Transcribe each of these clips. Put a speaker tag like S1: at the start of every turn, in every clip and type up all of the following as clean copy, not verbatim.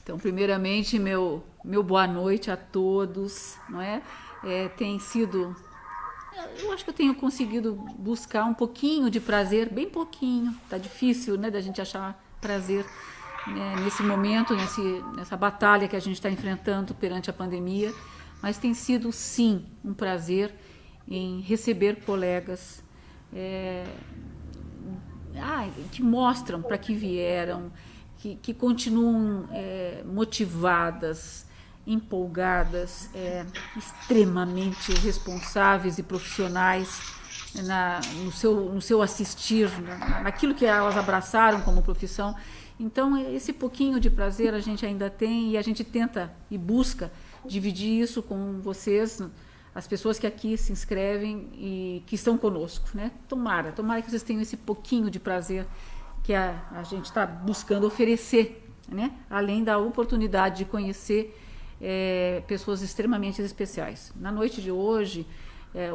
S1: Então, primeiramente, meu boa noite a todos, não é? Tem sido, eu acho que eu tenho conseguido buscar um pouquinho de prazer, bem pouquinho. Tá difícil, né, da gente achar prazer, né, nesse momento, nessa batalha que a gente está enfrentando perante a pandemia. Mas tem sido, sim, um prazer em receber colegas é, que mostram para que vieram, que continuam motivadas, empolgadas, extremamente responsáveis e profissionais no seu assistir, naquilo que elas abraçaram como profissão. Então, esse pouquinho de prazer a gente ainda tem e a gente tenta e busca dividir isso com vocês, as pessoas que aqui se inscrevem e que estão conosco, né? Tomara que vocês tenham esse pouquinho de prazer que a gente está buscando oferecer, né? Além da oportunidade de conhecer pessoas extremamente especiais. Na noite de hoje,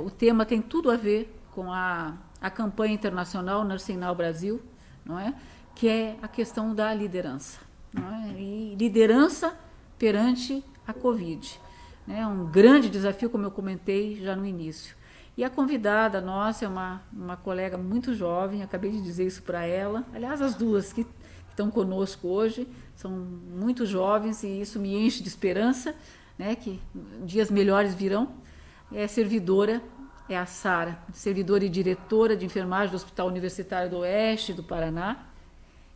S1: o tema tem tudo a ver com a campanha internacional Nursing Now Brasil, não é? Que é a questão da liderança, não é? E liderança perante a Covid. É um grande desafio, como eu comentei já no início. E a convidada nossa é uma colega muito jovem, acabei de dizer isso para ela. Aliás, as duas que estão conosco hoje são muito jovens e isso me enche de esperança, né, que dias melhores virão. Servidora, é a Sara, servidora e diretora de enfermagem do Hospital Universitário do Oeste do Paraná,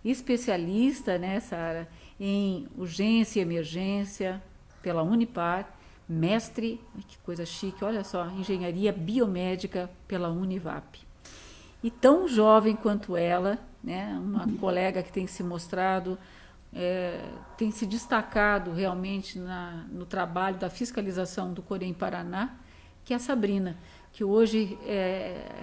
S1: especialista, né, Sara, em urgência e emergência pela Unipar, mestre, que coisa chique, olha só, engenharia biomédica pela Univap. E tão jovem quanto ela, né, uma colega que tem se mostrado, tem se destacado realmente no trabalho da fiscalização do Corém Paraná, que é a Sabrina, que hoje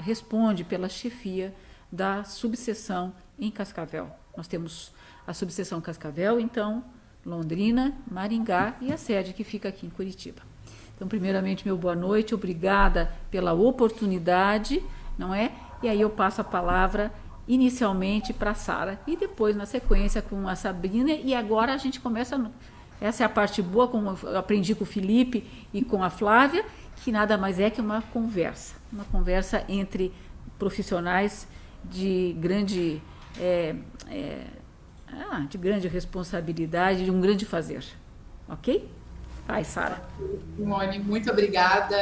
S1: responde pela chefia da subseção em Cascavel. Nós temos a subseção Cascavel, então, Londrina, Maringá e a sede que fica aqui em Curitiba. Então, primeiramente, meu boa noite, obrigada pela oportunidade, não é? E aí eu passo a palavra inicialmente para a Sara e depois, na sequência, com a Sabrina. E agora a gente começa, essa é a parte boa, como eu aprendi com o Felipe e com a Flávia, que nada mais é que uma conversa entre profissionais de grande responsabilidade, de um grande fazer. Ok? Vai, Sara.
S2: Simone, muito obrigada.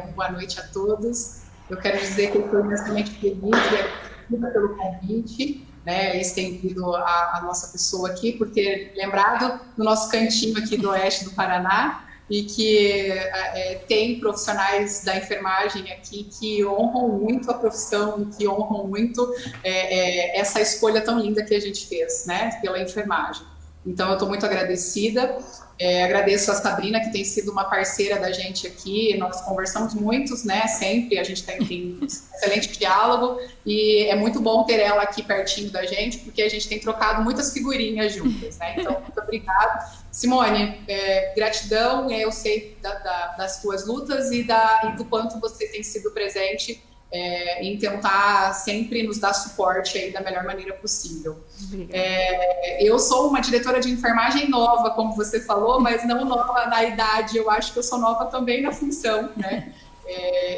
S2: Uma boa noite a todos. Eu quero dizer que eu estou imensamente feliz e agradecida pelo convite, né, estendido à nossa pessoa aqui, por ter lembrado do nosso cantinho aqui do oeste do Paraná e que tem profissionais da enfermagem aqui que honram muito a profissão, que honram muito essa escolha tão linda que a gente fez, né, pela enfermagem. Então, eu estou muito agradecida. Agradeço a Sabrina, que tem sido uma parceira da gente aqui. Nós conversamos muito, né? Sempre. A gente tem um excelente diálogo. E é muito bom ter ela aqui pertinho da gente, porque a gente tem trocado muitas figurinhas juntas, né? Então, muito obrigada. Simone, gratidão. Eu sei das tuas lutas e do quanto você tem sido presente em tentar sempre nos dar suporte aí da melhor maneira possível. Eu sou uma diretora de enfermagem nova, como você falou, mas não nova na idade, eu acho que eu sou nova também na função, né?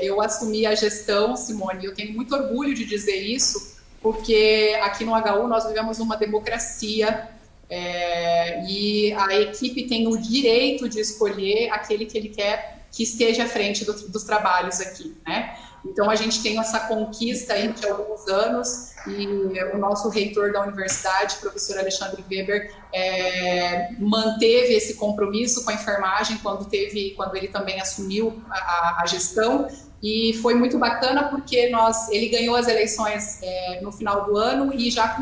S2: Eu assumi a gestão, Simone, e eu tenho muito orgulho de dizer isso, porque aqui no HU nós vivemos uma democracia e a equipe tem o direito de escolher aquele que ele quer que esteja à frente dos trabalhos aqui, né? Então, a gente tem essa conquista aí de alguns anos e o nosso reitor da universidade, professor Alexandre Weber, manteve esse compromisso com a enfermagem quando ele também assumiu a gestão. E foi muito bacana porque ele ganhou as eleições no final do ano e já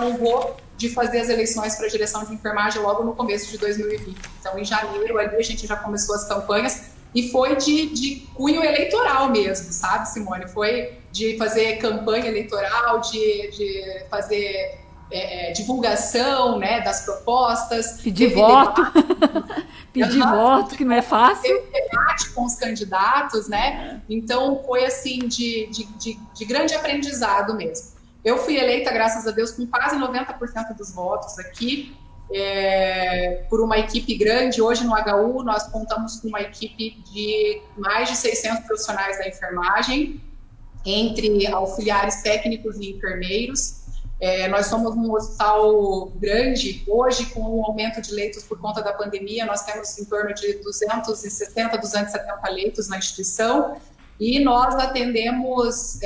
S2: honrou de fazer as eleições para a direção de enfermagem logo no começo de 2020. Então, em janeiro, ali a gente já começou as campanhas. E foi de cunho eleitoral mesmo, sabe, Simone? Foi de fazer campanha eleitoral, de fazer divulgação, né, das propostas.
S1: Pedir voto. Pedir voto, que não é fácil.
S2: Teve debate com os candidatos, né? Então, foi assim, de grande aprendizado mesmo. Eu fui eleita, graças a Deus, com quase 90% dos votos aqui. por uma equipe grande. Hoje no HU nós contamos com uma equipe de mais de 600 profissionais da enfermagem, entre auxiliares técnicos e enfermeiros. Nós somos um hospital grande. Hoje, com o aumento de leitos por conta da pandemia, nós temos em torno de 260, 270 leitos na instituição, e nós atendemos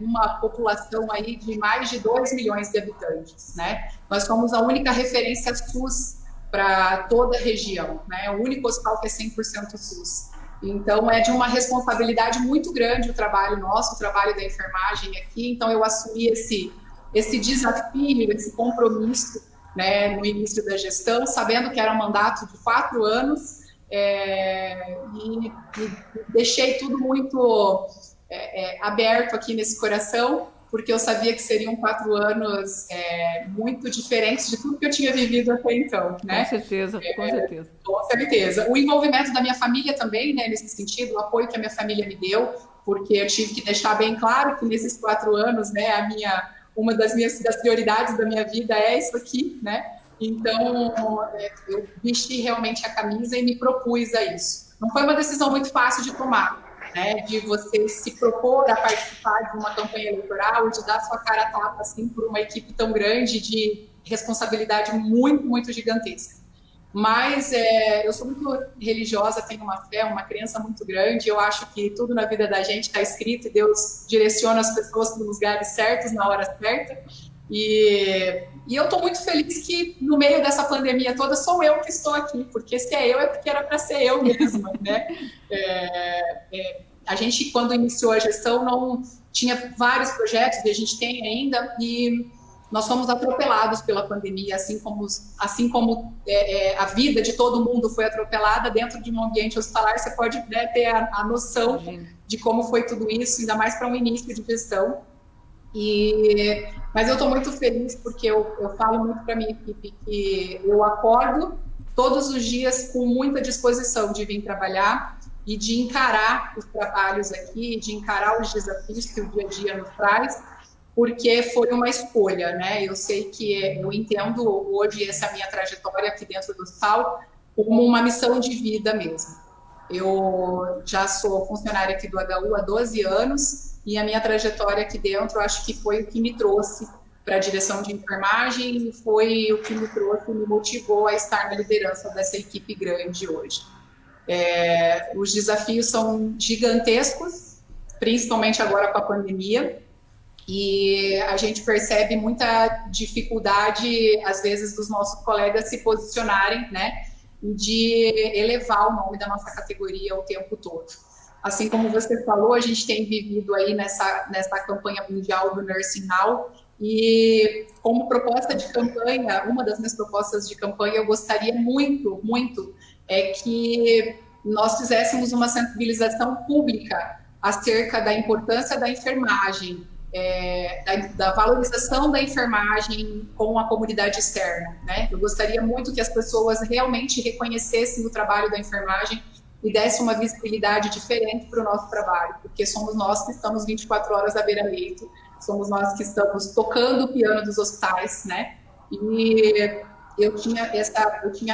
S2: uma população aí de mais de 2 milhões de habitantes, né? Nós somos a única referência SUS para toda a região, né? O único hospital que é 100% SUS. Então, é de uma responsabilidade muito grande o trabalho nosso, o trabalho da enfermagem aqui. Então, eu assumi esse desafio, esse compromisso, né, no início da gestão, sabendo que era um mandato de 4 anos, e deixei tudo muito aberto aqui nesse coração, porque eu sabia que seriam 4 anos muito diferentes de tudo que eu tinha vivido até então, né?
S1: Com certeza, com certeza.
S2: Com certeza. O envolvimento da minha família também, né, nesse sentido, o apoio que a minha família me deu, porque eu tive que deixar bem claro que nesses 4 anos, né, uma das prioridades da minha vida é isso aqui, né? Então, eu vesti realmente a camisa e me propus a isso. Não foi uma decisão muito fácil de tomar, né, de você se propor a participar de uma campanha eleitoral, de dar sua cara a tapa assim, por uma equipe tão grande, de responsabilidade muito, muito gigantesca. Mas eu sou muito religiosa, tenho uma fé, uma crença muito grande. Eu acho que tudo na vida da gente está escrito e Deus direciona as pessoas para os lugares certos, na hora certa. E eu estou muito feliz que no meio dessa pandemia toda sou eu que estou aqui, porque se é eu, é porque era para ser eu mesma, né? A gente, quando iniciou a gestão, não tinha vários projetos, e a gente tem ainda, e nós fomos atropelados pela pandemia, assim como a vida de todo mundo foi atropelada dentro de um ambiente hospitalar. Você pode, né, ter a noção de como foi tudo isso, ainda mais para um início de gestão. Mas eu estou muito feliz, porque eu falo muito para a minha equipe que eu acordo todos os dias com muita disposição de vir trabalhar e de encarar os trabalhos aqui, de encarar os desafios que o dia a dia nos traz, porque foi uma escolha, né? Eu sei que eu entendo hoje essa minha trajetória aqui dentro do hospital como uma missão de vida mesmo. Eu já sou funcionária aqui do HU há 12 anos e a minha trajetória aqui dentro acho que foi o que me trouxe para a direção de enfermagem e foi o que me trouxe, me motivou a estar na liderança dessa equipe grande hoje. Os desafios são gigantescos, principalmente agora com a pandemia, e a gente percebe muita dificuldade, às vezes, dos nossos colegas se posicionarem, né, de elevar o nome da nossa categoria o tempo todo. Assim como você falou, a gente tem vivido aí nessa campanha mundial do Nursing Now, e como proposta de campanha, uma das minhas propostas de campanha, eu gostaria muito, muito, que nós fizéssemos uma sensibilização pública acerca da importância da enfermagem, da valorização da enfermagem com a comunidade externa, né? Eu gostaria muito que as pessoas realmente reconhecessem o trabalho da enfermagem e dessem uma visibilidade diferente para o nosso trabalho, porque somos nós que estamos 24 horas à beira-leito, somos nós que estamos tocando o piano dos hospitais, né? E eu tinha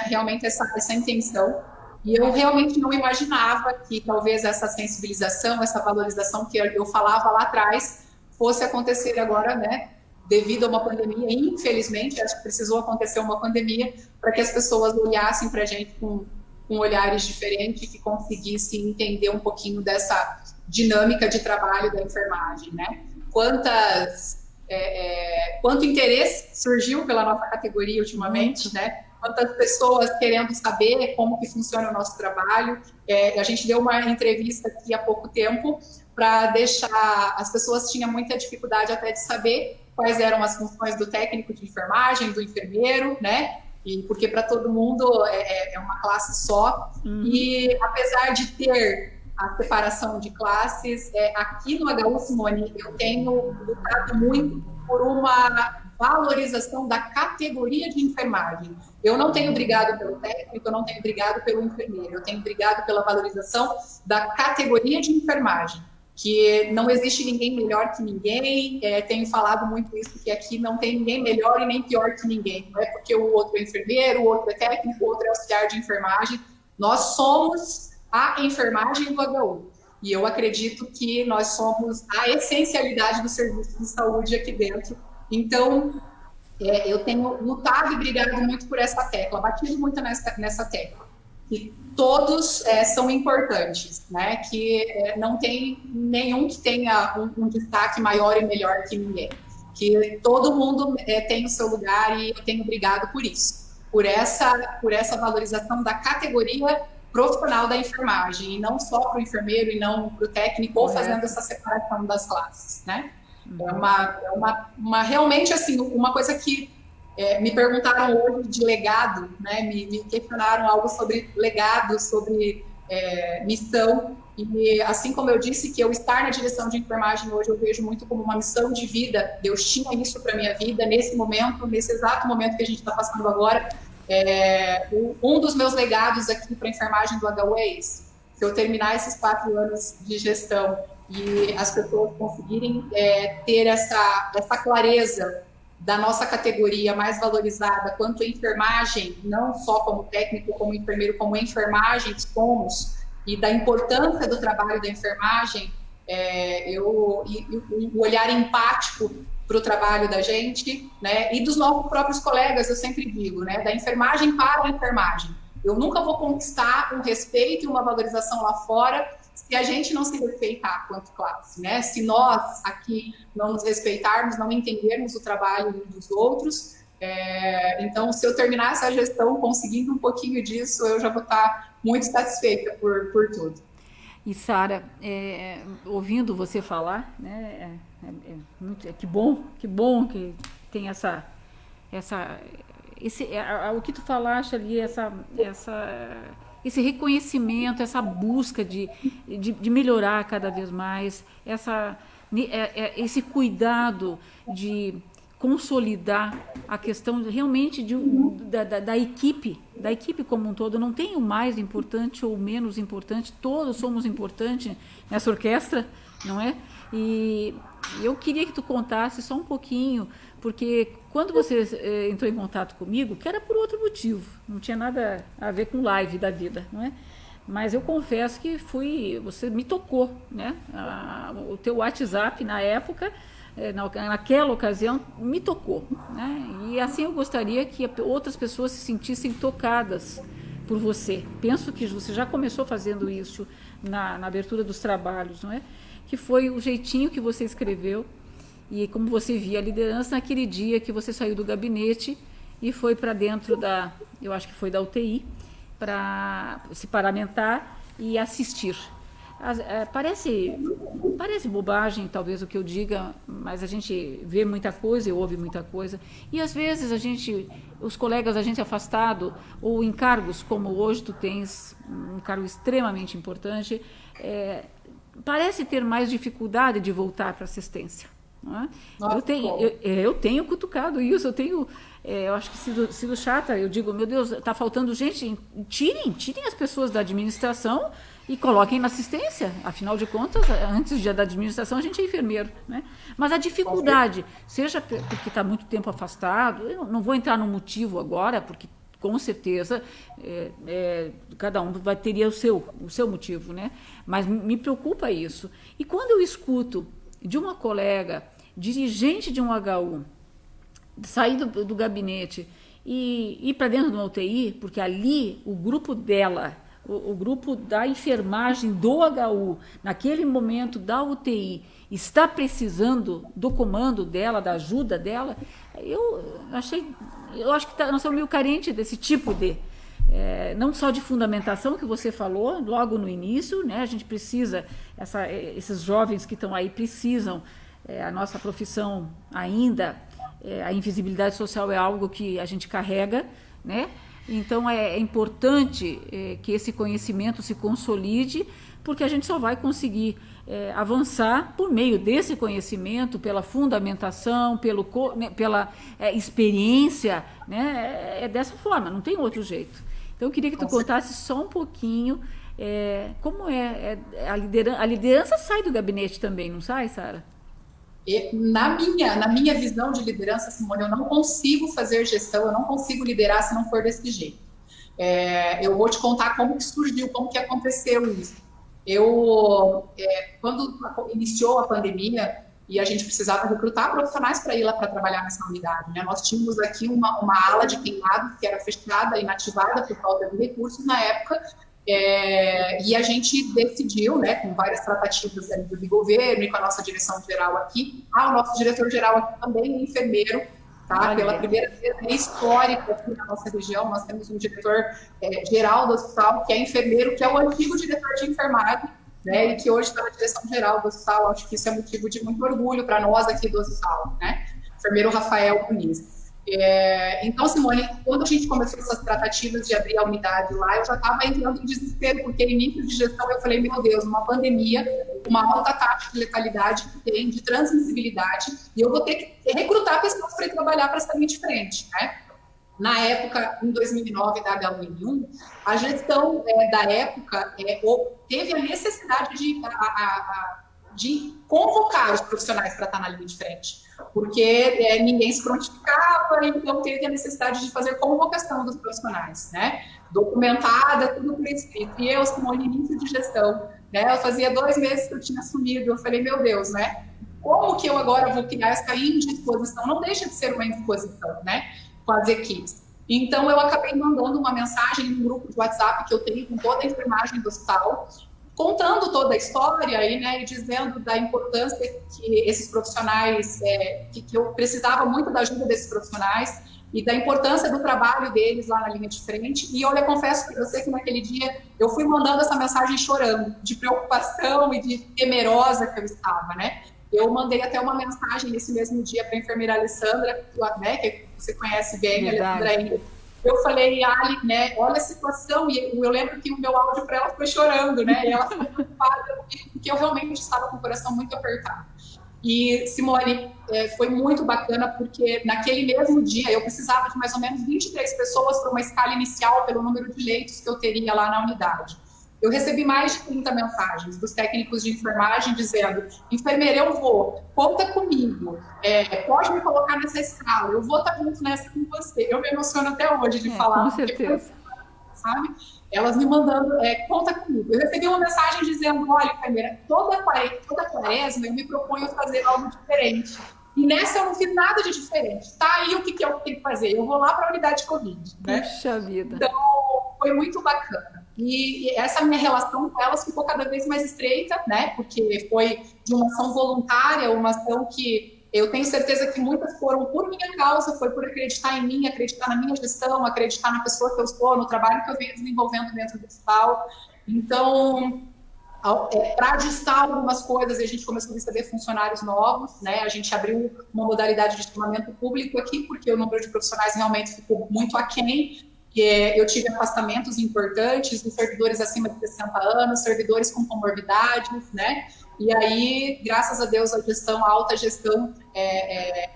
S2: realmente essa intenção, e eu realmente não imaginava que talvez essa sensibilização, essa valorização que eu falava lá atrás, fosse acontecer agora, né, devido a uma pandemia. Infelizmente, acho que precisou acontecer uma pandemia para que as pessoas olhassem para a gente com olhares diferentes, que conseguissem entender um pouquinho dessa dinâmica de trabalho da enfermagem, né? Quanto interesse surgiu pela nossa categoria ultimamente, né? Quantas pessoas querendo saber como que funciona o nosso trabalho. A gente deu uma entrevista aqui há pouco tempo para deixar... As pessoas tinham muita dificuldade até de saber quais eram as funções do técnico de enfermagem, do enfermeiro, né? Porque para todo mundo é uma classe só. E apesar de ter a separação de classes, aqui no HU, Simone, eu tenho lutado muito por uma valorização da categoria de enfermagem. Eu não tenho brigado pelo técnico, eu não tenho brigado pelo enfermeiro, eu tenho brigado pela valorização da categoria de enfermagem, que não existe ninguém melhor que ninguém. Tenho falado muito isso, que aqui não tem ninguém melhor e nem pior que ninguém. Não é porque o outro é enfermeiro, o outro é técnico, o outro é auxiliar de enfermagem. Nós somos a enfermagem do HU. E eu acredito que nós somos a essencialidade do serviço de saúde aqui dentro. Então, eu tenho lutado e brigado muito por essa tecla, batido muito nessa tecla. Que todos são importantes, né? Que não tem nenhum que tenha um destaque maior e melhor que ninguém. Que todo mundo tem o seu lugar e eu tenho brigado por isso. Por essa valorização da categoria profissional da enfermagem, e não só para o enfermeiro e não para o técnico, ou fazendo essa separação das classes, né? Realmente, assim, uma coisa que me perguntaram hoje de legado, né? Me questionaram algo sobre legado, sobre missão, e assim como eu disse que eu estar na direção de enfermagem hoje eu vejo muito como uma missão de vida. Deus tinha isso para minha vida nesse momento, nesse exato momento que a gente está passando agora. Um dos meus legados aqui para a enfermagem do HU é esse. Se eu terminar esses 4 anos de gestão e as pessoas conseguirem ter essa clareza da nossa categoria mais valorizada quanto enfermagem, não só como técnico, como enfermeiro, como enfermagem somos, e da importância do trabalho da enfermagem, o olhar empático para o trabalho da gente, né, e dos nossos próprios colegas, eu sempre digo, né, da enfermagem para a enfermagem. Eu nunca vou conquistar um respeito e uma valorização lá fora se a gente não se respeitar quanto classe, né? Se nós aqui não nos respeitarmos, não entendermos o trabalho uns dos outros, então, se eu terminar essa gestão conseguindo um pouquinho disso, eu já vou estar muito satisfeita por tudo.
S1: E Sara, ouvindo você falar, né, que bom que tem o que tu falaste ali, esse reconhecimento, essa busca de melhorar cada vez mais, esse cuidado de consolidar a questão realmente da equipe como um todo. Não tem o mais importante ou o menos importante, todos somos importantes nessa orquestra, não é? E eu queria que tu contasse só um pouquinho, porque quando você entrou em contato comigo, que era por outro motivo, não tinha nada a ver com live da vida, não é? Mas eu confesso que você me tocou, né? O teu WhatsApp na época, naquela ocasião, me tocou, né? E assim eu gostaria que outras pessoas se sentissem tocadas por você. Penso que você já começou fazendo isso na abertura dos trabalhos, não é? Que foi o jeitinho que você escreveu e como você via a liderança naquele dia que você saiu do gabinete e foi para dentro eu acho que foi da UTI, para se paramentar e assistir. Parece bobagem, talvez, o que eu diga, mas a gente vê muita coisa e ouve muita coisa. E, às vezes, os colegas da gente afastado, ou em cargos como hoje tu tens, um cargo extremamente importante, parece ter mais dificuldade de voltar para a assistência. Não é? Eu tenho cutucado isso, eu acho que sido chata, eu digo, meu Deus, está faltando gente, tirem as pessoas da administração e coloquem na assistência, afinal de contas, antes da administração a gente é enfermeiro, né? Mas a dificuldade, seja porque está muito tempo afastado, eu não vou entrar no motivo agora, porque com certeza cada um teria o seu motivo, né? Mas me preocupa isso. E quando eu escuto de uma colega, dirigente de um HU, sair do gabinete e ir para dentro de uma UTI, porque ali o grupo dela, o grupo da enfermagem do HU, naquele momento da UTI, está precisando do comando dela, da ajuda dela, eu acho que nós somos meio carentes desse tipo não só de fundamentação que você falou logo no início, né? A gente precisa, esses jovens que estão aí precisam, a nossa profissão ainda, a invisibilidade social é algo que a gente carrega, né? Então é importante que esse conhecimento se consolide, porque a gente só vai conseguir avançar por meio desse conhecimento, pela fundamentação, pela experiência, né? É dessa forma, não tem outro jeito. Então eu queria que tu contasse só um pouquinho Como a liderança sai do gabinete também, não sai, Sara?
S2: Na minha visão de liderança, Simone, eu não consigo fazer gestão, eu não consigo liderar se não for desse jeito. Eu vou te contar como que surgiu, como que aconteceu isso. Quando iniciou a pandemia e a gente precisava recrutar profissionais para ir lá para trabalhar nessa unidade, né? Nós tínhamos aqui uma ala de queimados que era fechada, inativada por falta de recursos na época, e a gente decidiu, né, com várias tratativas do governo e com a nossa direção geral aqui, o nosso diretor geral aqui também é enfermeiro, tá? Pela primeira vez histórica aqui na nossa região, nós temos um diretor geral do hospital, que é enfermeiro, que é o antigo diretor de enfermagem, né, e que hoje está na direção geral do hospital. Acho que isso é motivo de muito orgulho para nós aqui do hospital, né? Enfermeiro Rafael Muniz. Então, Simone, quando a gente começou essas tratativas de abrir a unidade lá, eu já estava entrando em desespero, porque início de gestão eu falei, meu Deus, uma pandemia, uma alta taxa de letalidade que tem, de transmissibilidade, e eu vou ter que recrutar pessoas para ir trabalhar para essa linha de frente, né? Na época, em 2009, da H1N1, a gestão da época teve a necessidade de convocar os profissionais para estar na linha de frente, porque ninguém se prontificava, então teve a necessidade de fazer convocação dos profissionais, né? Documentada, tudo por escrito. E eu, Simone, início de gestão, né? Eu fazia 2 meses que eu tinha assumido, eu falei, meu Deus, né? Como que eu agora vou criar essa indisposição? Não deixa de ser uma indisposição, né? Com as equipes. Então, eu acabei mandando uma mensagem no grupo de WhatsApp que eu tenho com toda a enfermagem do hospital, contando toda a história aí, né, e dizendo da importância que esses profissionais, que eu precisava muito da ajuda desses profissionais e da importância do trabalho deles lá na linha de frente. E olha, confesso para você que naquele dia eu fui mandando essa mensagem chorando, de preocupação e de temerosa que eu estava, né? Eu mandei até uma mensagem nesse mesmo dia para a enfermeira Alessandra, né, que você conhece bem, Alessandra ainda. Eu falei, Ali, né, olha a situação, e eu lembro que o meu áudio para ela foi chorando, né, e ela ficou preocupada, porque eu realmente estava com o coração muito apertado. E, Simone, foi muito bacana, porque naquele mesmo dia eu precisava de mais ou menos 23 pessoas para uma escala inicial pelo número de leitos que eu teria lá na unidade. Eu recebi mais de 30 mensagens dos técnicos de enfermagem dizendo, enfermeira, eu vou, conta comigo, pode me colocar nessa escala, eu vou estar junto nessa com você. Eu me emociono até hoje de falar.
S1: Com certeza.
S2: Sabe? Elas me mandando, conta comigo. Eu recebi uma mensagem dizendo, olha, enfermeira, toda quaresma eu me proponho fazer algo diferente. E nessa eu não fiz nada de diferente. Tá aí o que eu tenho que fazer? Eu vou lá para a unidade de Covid. Né?
S1: Puxa vida.
S2: Então, foi muito bacana. E essa minha relação com elas ficou cada vez mais estreita, né? Porque foi de uma ação voluntária, uma ação que eu tenho certeza que muitas foram por minha causa, foi por acreditar em mim, acreditar na minha gestão, acreditar na pessoa que eu sou, no trabalho que eu venho desenvolvendo dentro do hospital. Então, para ajustar algumas coisas, a gente começou a receber funcionários novos, né? A gente abriu uma modalidade de chamamento público aqui, porque o número de profissionais realmente ficou muito aquém. Eu tive afastamentos importantes de servidores acima de 60 anos, servidores com comorbidades, né? E aí, graças a Deus, a alta gestão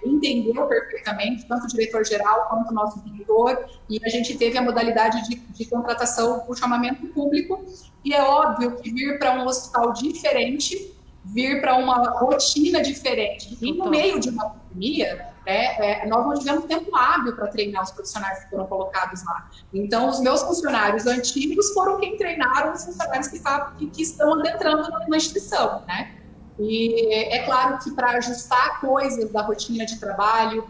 S2: entendeu perfeitamente, tanto o diretor-geral quanto o nosso diretor, e a gente teve a modalidade de contratação por chamamento público, e é óbvio que vir para um hospital diferente, vir para uma rotina diferente, e no meio de uma pandemia, nós não tivemos tempo hábil para treinar os profissionais que foram colocados lá. Então, os meus funcionários antigos foram quem treinaram os funcionários que estão adentrando na instituição, né? E é claro que para ajustar coisas da rotina de trabalho,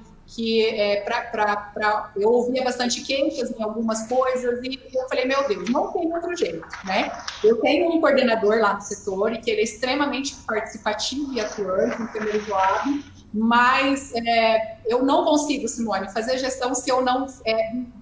S2: eu ouvia bastante queixas em algumas coisas e eu falei, meu Deus, não tem outro jeito, né? Eu tenho um coordenador lá no setor e que ele é extremamente participativo e atuante, um enfermeiro Joab, mas eu não consigo, Simone, fazer gestão se eu não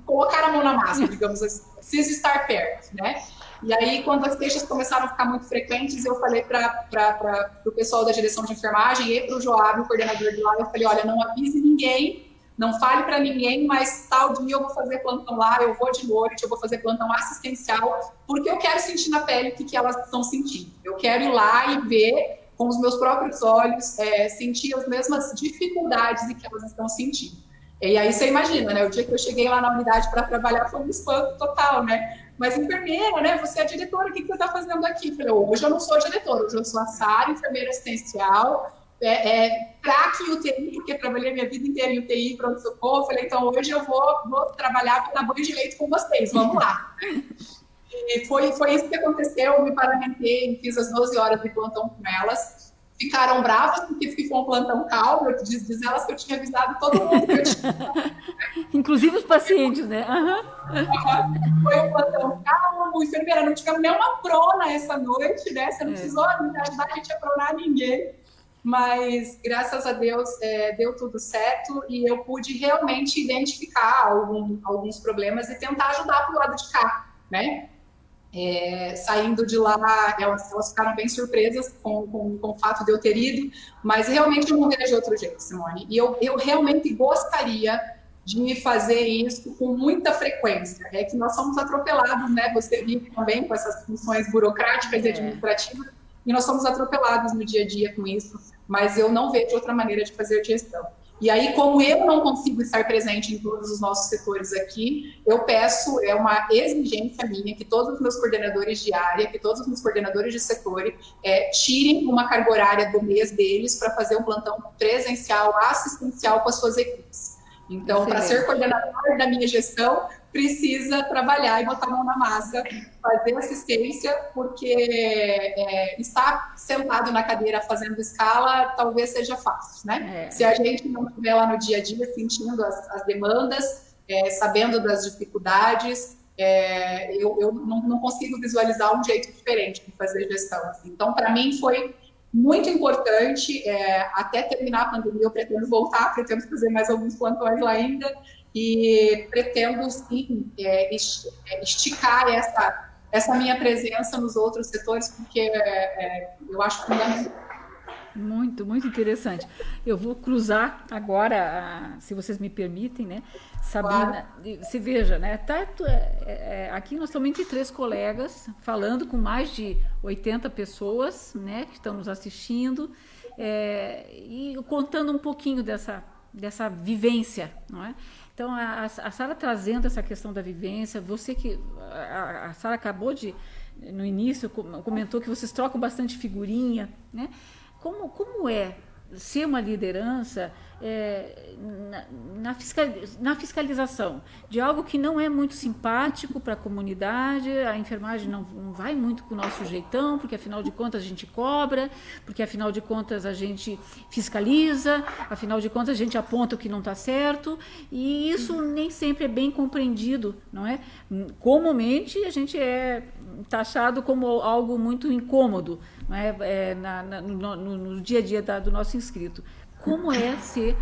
S2: colocar a mão na massa, digamos assim, preciso estar perto, né? E aí, quando as queixas começaram a ficar muito frequentes, eu falei para o pessoal da direção de enfermagem e para o Joab, o coordenador de lá, eu falei, olha, não avise ninguém, não fale para ninguém, mas tal dia eu vou fazer plantão lá, eu vou de noite, eu vou fazer plantão assistencial, porque eu quero sentir na pele o que elas estão sentindo. Eu quero ir lá e ver com os meus próprios olhos, sentir as mesmas dificuldades que elas estão sentindo. E aí você imagina, né? O dia que eu cheguei lá na unidade para trabalhar foi um espanto total, né? mas enfermeira, né? Você é diretora, o que você está fazendo aqui? Eu falei, hoje eu não sou diretora, hoje eu sou a Sara, enfermeira assistencial, craque em UTI, porque trabalhei minha vida inteira em UTI, pronto-socorro. Falei, então hoje eu vou trabalhar para dar banho de leite com vocês, vamos lá. E foi isso que aconteceu, eu me paramentei, fiz as 12 horas de plantão com elas. Ficaram bravas porque ficou um plantão calmo, diz elas que eu tinha avisado todo mundo que eu tinha.
S1: Inclusive os pacientes, né?
S2: Foi um plantão calmo, enfermeira, não tivemos nenhuma prona essa noite, né? Você não precisou ajudar a gente a pronar ninguém. Mas, graças a Deus, deu tudo certo e eu pude realmente identificar alguns problemas e tentar ajudar para o lado de cá, né? Saindo de lá, elas ficaram bem surpresas com o fato de eu ter ido, mas realmente eu não vejo de outro jeito, Simone. E eu realmente gostaria de fazer isso com muita frequência. É que nós somos atropelados, né? Você vive também com essas funções burocráticas e administrativas, e nós somos atropelados no dia a dia com isso, mas eu não vejo outra maneira de fazer gestão. E aí, como eu não consigo estar presente em todos os nossos setores aqui, eu peço, é uma exigência minha, que todos os meus coordenadores de área, que todos os meus coordenadores de setor tirem uma carga horária do mês deles para fazer um plantão presencial, assistencial com as suas equipes. Então, para ser coordenador da minha gestão, precisa trabalhar e botar a mão na massa, fazer assistência, porque estar sentado na cadeira fazendo escala talvez seja fácil, né? Se a gente não estiver lá no dia a dia sentindo as demandas, sabendo das dificuldades, eu não consigo visualizar um jeito diferente de fazer gestão. Assim. Então, para mim, foi muito importante, até terminar a pandemia, eu pretendo voltar, pretendo fazer mais alguns plantões lá ainda, e pretendo, sim, esticar essa minha presença nos outros setores, porque eu acho fundamental.
S1: Muito, muito interessante. Eu vou cruzar agora, se vocês me permitem, né? Sabina, claro. Se veja, né? Aqui nós estamos entre 3 colegas, falando com mais de 80 pessoas, né? Que estão nos assistindo, e contando um pouquinho dessa vivência, não é? Então, a Sara trazendo essa questão da vivência, a Sara acabou no início, comentou que vocês trocam bastante figurinha, né? Como é ser uma liderança na fiscalização de algo que não é muito simpático para a comunidade? A enfermagem não vai muito com o nosso jeitão, porque afinal de contas a gente cobra, porque afinal de contas a gente fiscaliza, afinal de contas a gente aponta o que não está certo, e isso nem sempre é bem compreendido, não é? Comumente a gente é taxado como algo muito incômodo, não é? No dia a dia do nosso inscrito. Como é ser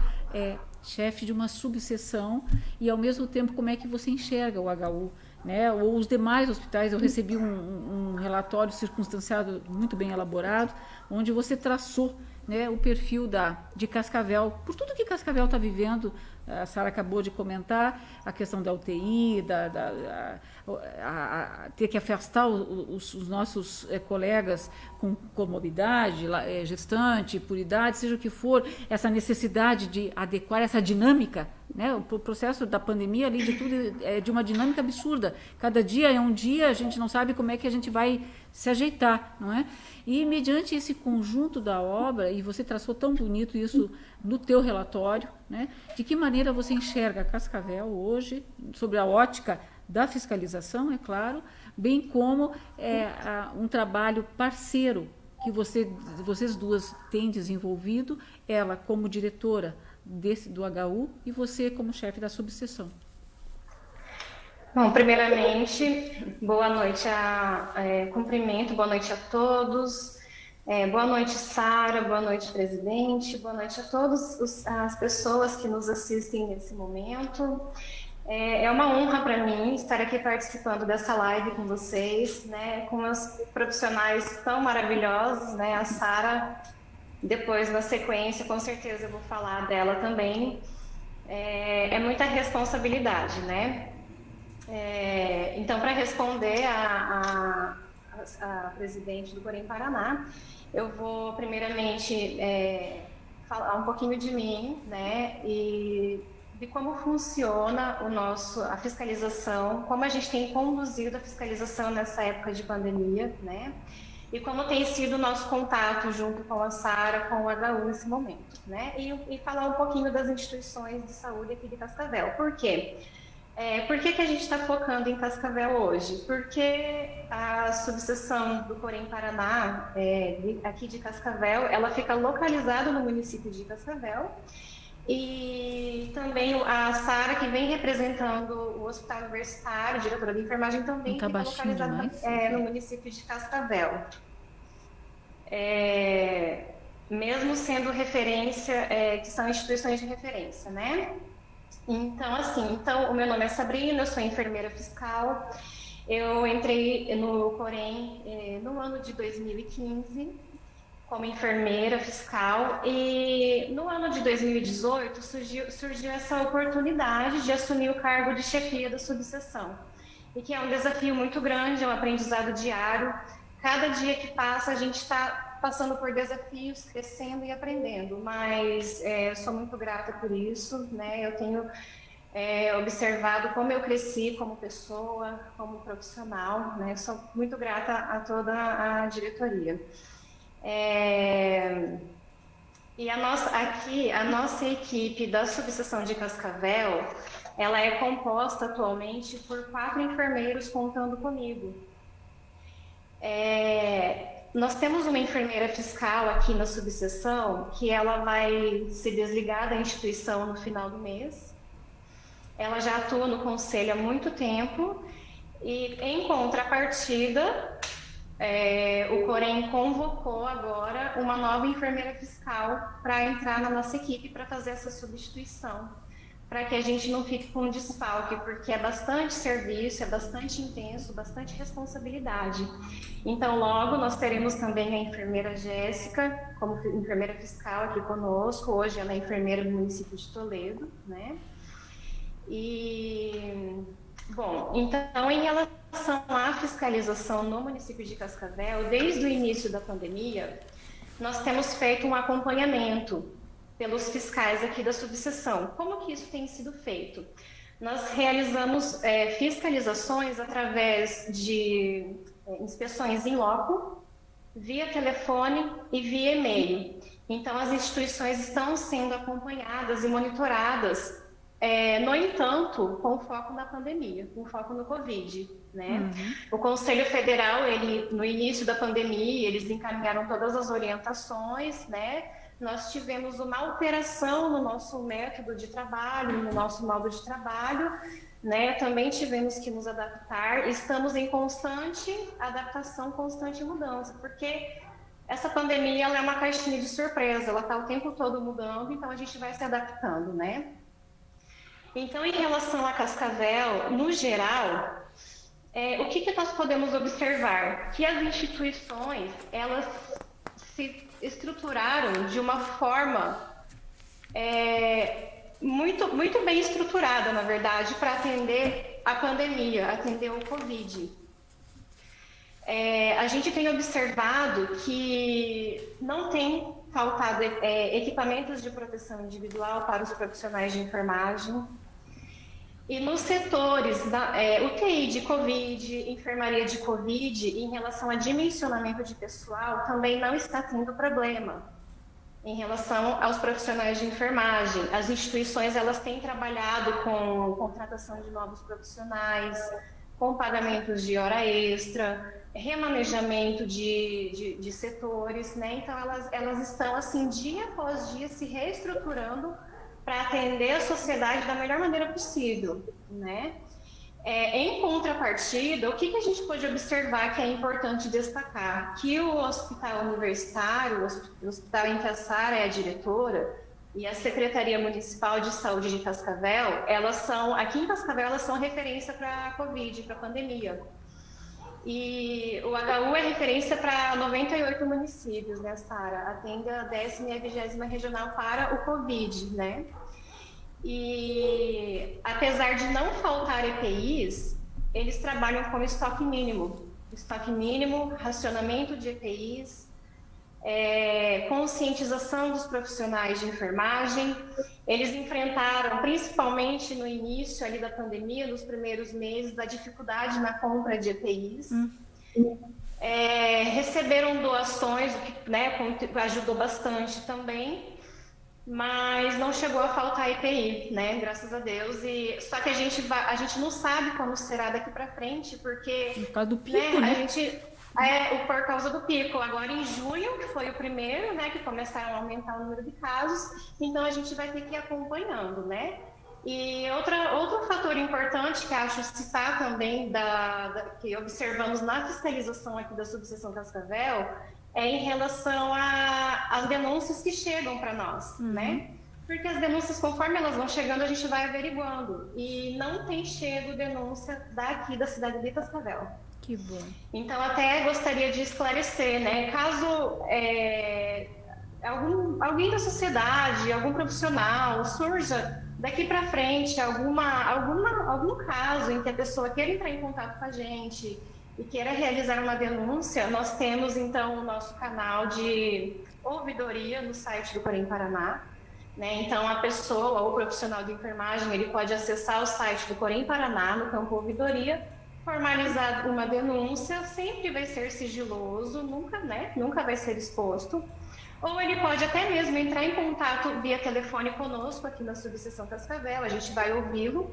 S1: chefe de uma subseção e, ao mesmo tempo, como é que você enxerga o HU, né? Ou os demais hospitais? Eu recebi um relatório circunstanciado muito bem elaborado, onde você traçou, né, o perfil de Cascavel, por tudo que Cascavel está vivendo. A Sara acabou de comentar a questão da UTI, ter que afastar os nossos colegas com comorbidade, gestante, por idade, seja o que for, essa necessidade de adequar essa dinâmica, né? O processo da pandemia, ali de tudo, é de uma dinâmica absurda. Cada dia é um dia, a gente não sabe como é que a gente vai se ajeitar, não é? E mediante esse conjunto da obra, e você traçou tão bonito isso no teu relatório, né? De que maneira você enxerga Cascavel hoje, sobre a ótica da fiscalização, é claro, bem como um trabalho parceiro que vocês duas têm desenvolvido, ela como diretora do HU e você como chefe da subseção.
S3: Bom, primeiramente, boa noite, cumprimento, boa noite a todos, boa noite, Sara, boa noite, presidente, boa noite a todas as pessoas que nos assistem nesse momento. É uma honra para mim estar aqui participando dessa live com vocês, né, com os profissionais tão maravilhosos, né, a Sara, depois na sequência, com certeza eu vou falar dela também. É muita responsabilidade, né? Então, para responder a presidente do Corém Paraná, eu vou primeiramente falar um pouquinho de mim, né, e de como funciona a fiscalização, como a gente tem conduzido a fiscalização nessa época de pandemia, né? E como tem sido o nosso contato junto com a Sara, com o HU nesse momento, né? E falar um pouquinho das instituições de saúde aqui de Cascavel. Por quê? Por que a gente está focando em Cascavel hoje? Porque a subseção do Corém Paraná, aqui de Cascavel, ela fica localizada no município de Cascavel. E também a Sara, que vem representando o Hospital Universitário, diretora de enfermagem, também fica localizada no município de Cascavel. Mesmo sendo referência, que são instituições de referência, né? Então, o meu nome é Sabrina, eu sou enfermeira fiscal. Eu entrei no Corém no ano de 2015 como enfermeira fiscal e no ano de 2018 surgiu essa oportunidade de assumir o cargo de chefia da subseção, e que é um desafio muito grande, é um aprendizado diário. Cada dia que passa a gente está passando por desafios, crescendo e aprendendo, mas eu sou muito grata por isso, né? Eu tenho observado como eu cresci como pessoa, como profissional, né? Sou muito grata a toda a diretoria. E a nossa equipe da subseção de Cascavel, ela é composta atualmente por 4 enfermeiros contando comigo. Nós temos uma enfermeira fiscal aqui na subseção que ela vai se desligar da instituição no final do mês. Ela já atua no conselho há muito tempo e, em contrapartida, o Corém convocou agora uma nova enfermeira fiscal para entrar na nossa equipe para fazer essa substituição, para que a gente não fique com um desfalque, porque é bastante serviço, é bastante intenso, bastante responsabilidade. Então, logo nós teremos também a enfermeira Jéssica como enfermeira fiscal aqui conosco. Hoje ela é enfermeira do município de Toledo, né? Bom, então, em relação à fiscalização no município de Cascavel, desde o início da pandemia, nós temos feito um acompanhamento pelos fiscais aqui da subseção. Como que isso tem sido feito? Nós realizamos fiscalizações através de inspeções em loco, via telefone e via e-mail. Então, as instituições estão sendo acompanhadas e monitoradas, no entanto, com foco na pandemia, com foco no Covid, né? Uhum. O Conselho Federal, no início da pandemia, eles encaminharam todas as orientações, né? Nós tivemos uma alteração no nosso método de trabalho, no nosso modo de trabalho, né? Também tivemos que nos adaptar, estamos em constante adaptação, constante mudança, porque essa pandemia ela é uma caixinha de surpresa, ela está o tempo todo mudando, então a gente vai se adaptando, né? Então, em relação a Cascavel, no geral, o que nós podemos observar? Que as instituições, elas se estruturaram de uma forma muito bem estruturada, na verdade, para atender a pandemia, atender o Covid. A gente tem observado que não tem faltado equipamentos de proteção individual para os profissionais de enfermagem. E nos setores da UTI de Covid, enfermaria de Covid, em relação a dimensionamento de pessoal, também não está tendo problema. Em relação aos profissionais de enfermagem, as instituições elas têm trabalhado com contratação de novos profissionais, com pagamentos de hora extra, remanejamento de setores, né? Então elas estão assim dia após dia se reestruturando para atender a sociedade da melhor maneira possível, né? Em contrapartida, o que a gente pode observar que é importante destacar? Que o Hospital Universitário, o hospital em que a Sara é a diretora, e a Secretaria Municipal de Saúde de Cascavel, aqui em Cascavel, elas são referência para a Covid, para a pandemia. E o HU é referência para 98 municípios, né, Sara? Atende a 10ª e a 20ª regional para o Covid, né? E apesar de não faltar EPIs, eles trabalham com estoque mínimo. Estoque mínimo, racionamento de EPIs, conscientização dos profissionais de enfermagem. Eles enfrentaram, principalmente no início ali da pandemia, nos primeiros meses, a dificuldade na compra de EPIs. Receberam doações, o que, né, ajudou bastante também, mas não chegou a faltar EPI, né, graças a Deus. Só que a gente não sabe como será daqui para frente, porque
S1: por causa do pico, né?
S3: Por causa do pico. Agora em junho, que foi o primeiro, né, que começaram a aumentar o número de casos, então a gente vai ter que ir acompanhando, né? E outro fator importante que acho citar também, que observamos na fiscalização aqui da subseção Cascavel, é em relação às denúncias que chegam para nós, né? Porque as denúncias, conforme elas vão chegando, a gente vai averiguando. E não tem chego denúncia daqui da cidade de Cascavel.
S1: Que bom.
S3: Então, até gostaria de esclarecer, né? Caso alguém da sociedade, algum profissional surja daqui para frente algum caso em que a pessoa queira entrar em contato com a gente e queira realizar uma denúncia, nós temos então o nosso canal de ouvidoria no site do Corém Paraná, né? Então a pessoa ou o profissional de enfermagem, ele pode acessar o site do Corém Paraná no campo ouvidoria, formalizar uma denúncia, sempre vai ser sigiloso, nunca vai ser exposto. Ou ele pode até mesmo entrar em contato via telefone conosco aqui na subseção Cascavel, a gente vai ouvi-lo.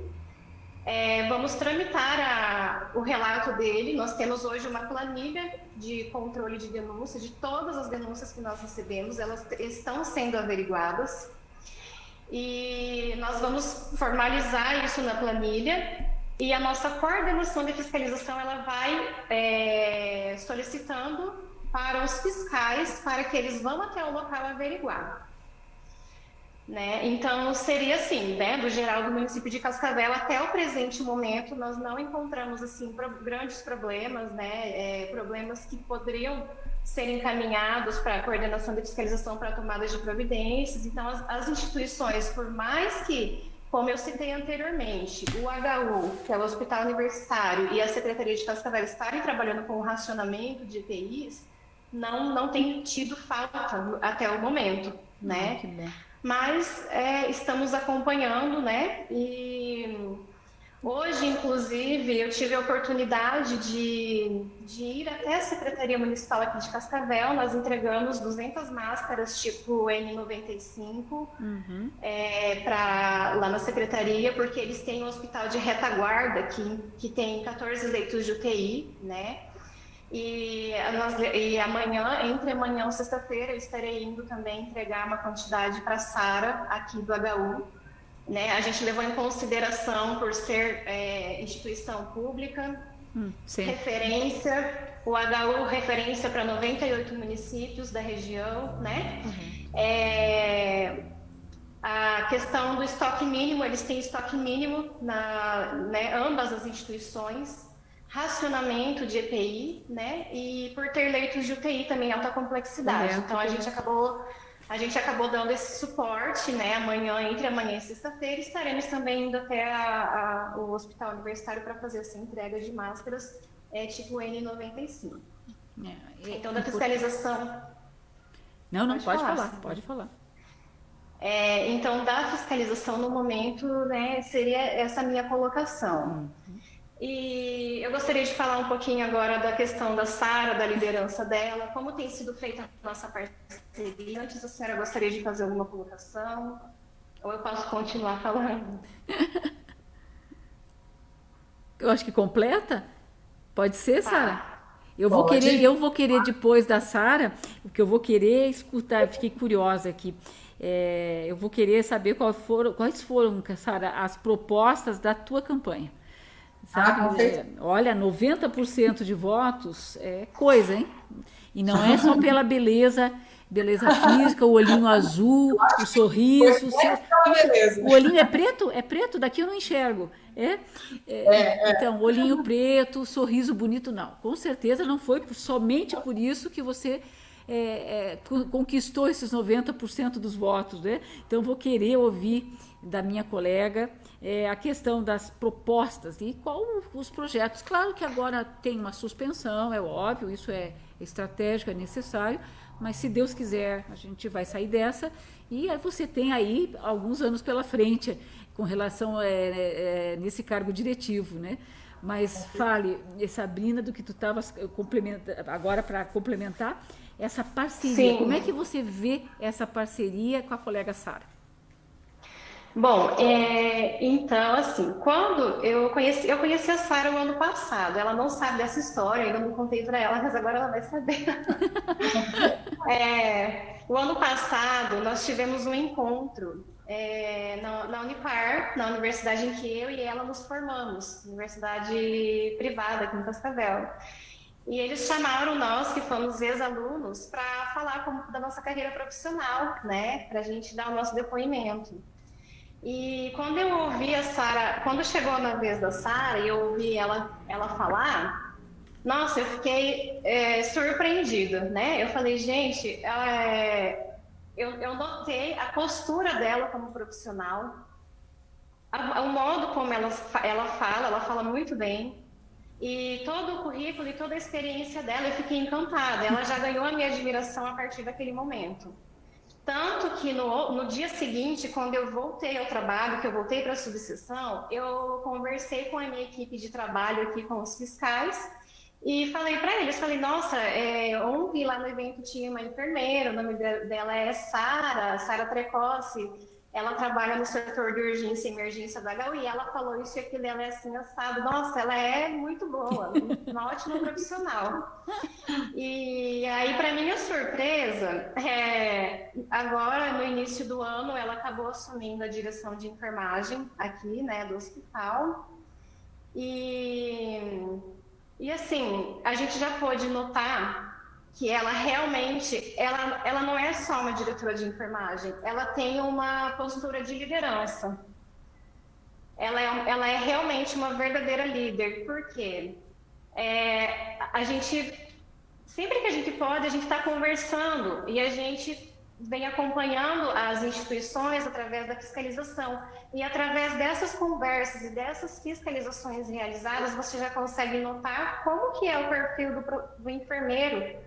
S3: Vamos tramitar o relato dele. Nós temos hoje uma planilha de controle de denúncia, de todas as denúncias que nós recebemos, elas estão sendo averiguadas. E nós vamos formalizar isso na planilha. E a nossa coordenação de fiscalização, ela vai solicitando para os fiscais, para que eles vão até o local averiguar. Né? Então, seria assim, né? Do geral do município de Cascavel, até o presente momento, nós não encontramos assim, grandes problemas, né? Problemas que poderiam ser encaminhados para a coordenação de fiscalização para a tomada de providências. Então, as instituições, por mais que, como eu citei anteriormente, o HU, que é o Hospital Universitário, e a Secretaria de Cascavel estarem trabalhando com o racionamento de EPIs, não tem tido falta até o momento, né?
S1: Que bom.
S3: Mas estamos acompanhando, né? E hoje, inclusive, eu tive a oportunidade de ir até a Secretaria Municipal aqui de Cascavel. Nós entregamos 200 máscaras tipo N95 lá na Secretaria, porque eles têm um hospital de retaguarda que tem 14 leitos de UTI, né? E amanhã, entre amanhã e sexta-feira, eu estarei indo também entregar uma quantidade para a Sara, aqui do HU. Né? A gente levou em consideração por ser instituição pública, referência, o HU referência para 98 municípios da região, né? A questão do estoque mínimo, eles têm estoque mínimo ambas as instituições, racionamento de EPI, né? E por ter leitos de UTI também alta complexidade. Então a gente acabou dando esse suporte, né? Entre amanhã e sexta-feira, estaremos também indo até o Hospital Universitário para fazer essa entrega de máscaras tipo N95. Então, da fiscalização...
S1: Não, pode falar.
S3: Então, da fiscalização no momento, né, seria essa minha colocação. E eu gostaria de falar um pouquinho agora da questão da Sara, da liderança dela, como tem sido feita a nossa parceria. Antes, a senhora gostaria de fazer alguma colocação? Ou eu posso continuar falando?
S1: Eu acho que completa. Pode ser, Sara? Eu vou querer depois da Sara, o que eu vou querer escutar, fiquei curiosa aqui. Eu vou querer saber quais foram, Sara, as propostas da tua campanha. Sabe? Olha, 90% de votos é coisa, hein? E não é só pela beleza física, o olhinho azul, o sorriso. O olhinho é preto? É preto? Daqui eu não enxergo. Então, olhinho preto, sorriso bonito, não. Com certeza não foi somente por isso que você conquistou esses 90% dos votos, né? Então, vou querer ouvir da minha colega a questão das propostas e qual os projetos. Claro que agora tem uma suspensão, é óbvio, isso é estratégico, é necessário, mas se Deus quiser, a gente vai sair dessa, e você tem aí alguns anos pela frente com relação nesse cargo diretivo, né? Mas fale, Sabrina, do que tu estavas agora para complementar, essa parceria.
S3: Sim.
S1: Como é que você vê essa parceria com a colega Sara?
S3: Bom, então, assim, quando eu conheci a Sara o ano passado, ela não sabe dessa história, ainda não contei para ela, mas agora ela vai saber. O ano passado, nós tivemos um encontro na Unipar, na universidade em que eu e ela nos formamos, universidade privada aqui em Cascavel. E eles chamaram nós, que fomos ex-alunos, para falar da nossa carreira profissional, né, para a gente dar o nosso depoimento. E quando eu ouvi a Sara, quando chegou na vez da Sara e eu ouvi ela falar, nossa, eu fiquei surpreendida, né? Eu falei, gente, eu notei a postura dela como profissional, o modo como ela fala muito bem, e todo o currículo e toda a experiência dela, eu fiquei encantada. Ela já ganhou a minha admiração a partir daquele momento. Tanto que no dia seguinte, quando eu voltei ao trabalho, que eu voltei para a subseção, eu conversei com a minha equipe de trabalho aqui, com os fiscais, e falei para eles, nossa, ontem lá no evento tinha uma enfermeira, o nome dela é Sara Precoce, ela trabalha no setor de urgência e emergência da HUI, e ela falou isso e aquilo, ela é assim, assado. Nossa, ela é muito boa, uma ótima profissional. E aí, para minha surpresa, agora, no início do ano, ela acabou assumindo a direção de enfermagem aqui, né, do hospital. E assim, a gente já pôde notar que ela realmente, ela não é só uma diretora de enfermagem, ela tem uma postura de liderança. Ela é realmente uma verdadeira líder, porque a gente, sempre que a gente pode, a gente está conversando e a gente vem acompanhando as instituições através da fiscalização. E através dessas conversas e dessas fiscalizações realizadas, você já consegue notar como que é o perfil do enfermeiro,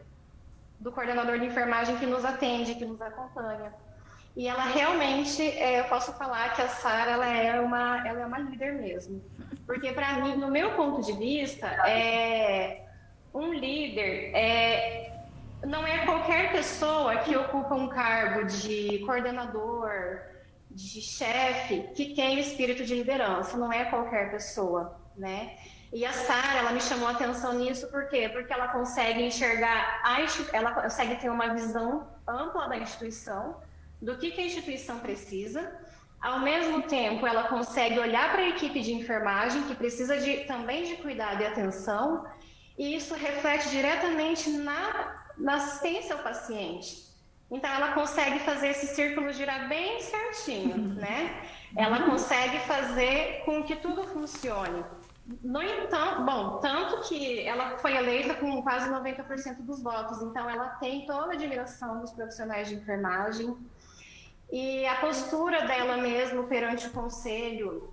S3: do coordenador de enfermagem que nos atende, que nos acompanha. E ela realmente, eu posso falar que a Sara, ela é uma líder mesmo. Porque para mim, no meu ponto de vista, um líder não é qualquer pessoa que ocupa um cargo de coordenador, de chefe, que tem o espírito de liderança. Não é qualquer pessoa, né? E a Sara, ela me chamou a atenção nisso, por quê? Porque ela consegue enxergar, ela consegue ter uma visão ampla da instituição, do que a instituição precisa. Ao mesmo tempo, ela consegue olhar para a equipe de enfermagem, que precisa também de cuidado e atenção, e isso reflete diretamente na assistência ao paciente. Então, ela consegue fazer esse círculo girar bem certinho, né? Ela consegue fazer com que tudo funcione. No entanto, tanto que ela foi eleita com quase 90% dos votos, então ela tem toda a admiração dos profissionais de enfermagem, e a postura dela mesmo perante o conselho,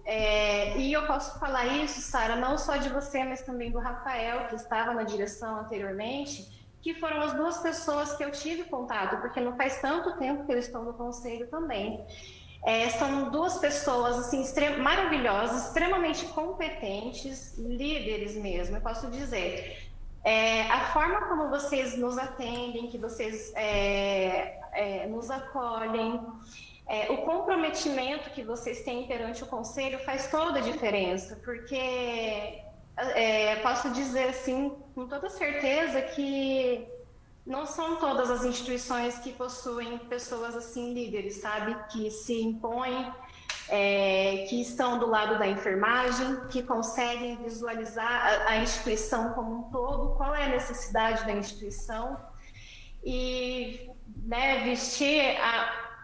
S3: e eu posso falar isso, Sara, não só de você, mas também do Rafael, que estava na direção anteriormente, que foram as duas pessoas que eu tive contato, porque não faz tanto tempo que eu estou no conselho também. São duas pessoas assim, maravilhosas, extremamente competentes, líderes mesmo, eu posso dizer. A forma como vocês nos atendem, que vocês nos acolhem, o comprometimento que vocês têm perante o conselho faz toda a diferença, porque posso dizer assim, com toda certeza, que não são todas as instituições que possuem pessoas assim líderes, sabe? Que se impõem, que estão do lado da enfermagem, que conseguem visualizar a instituição como um todo, qual é a necessidade da instituição, e vestir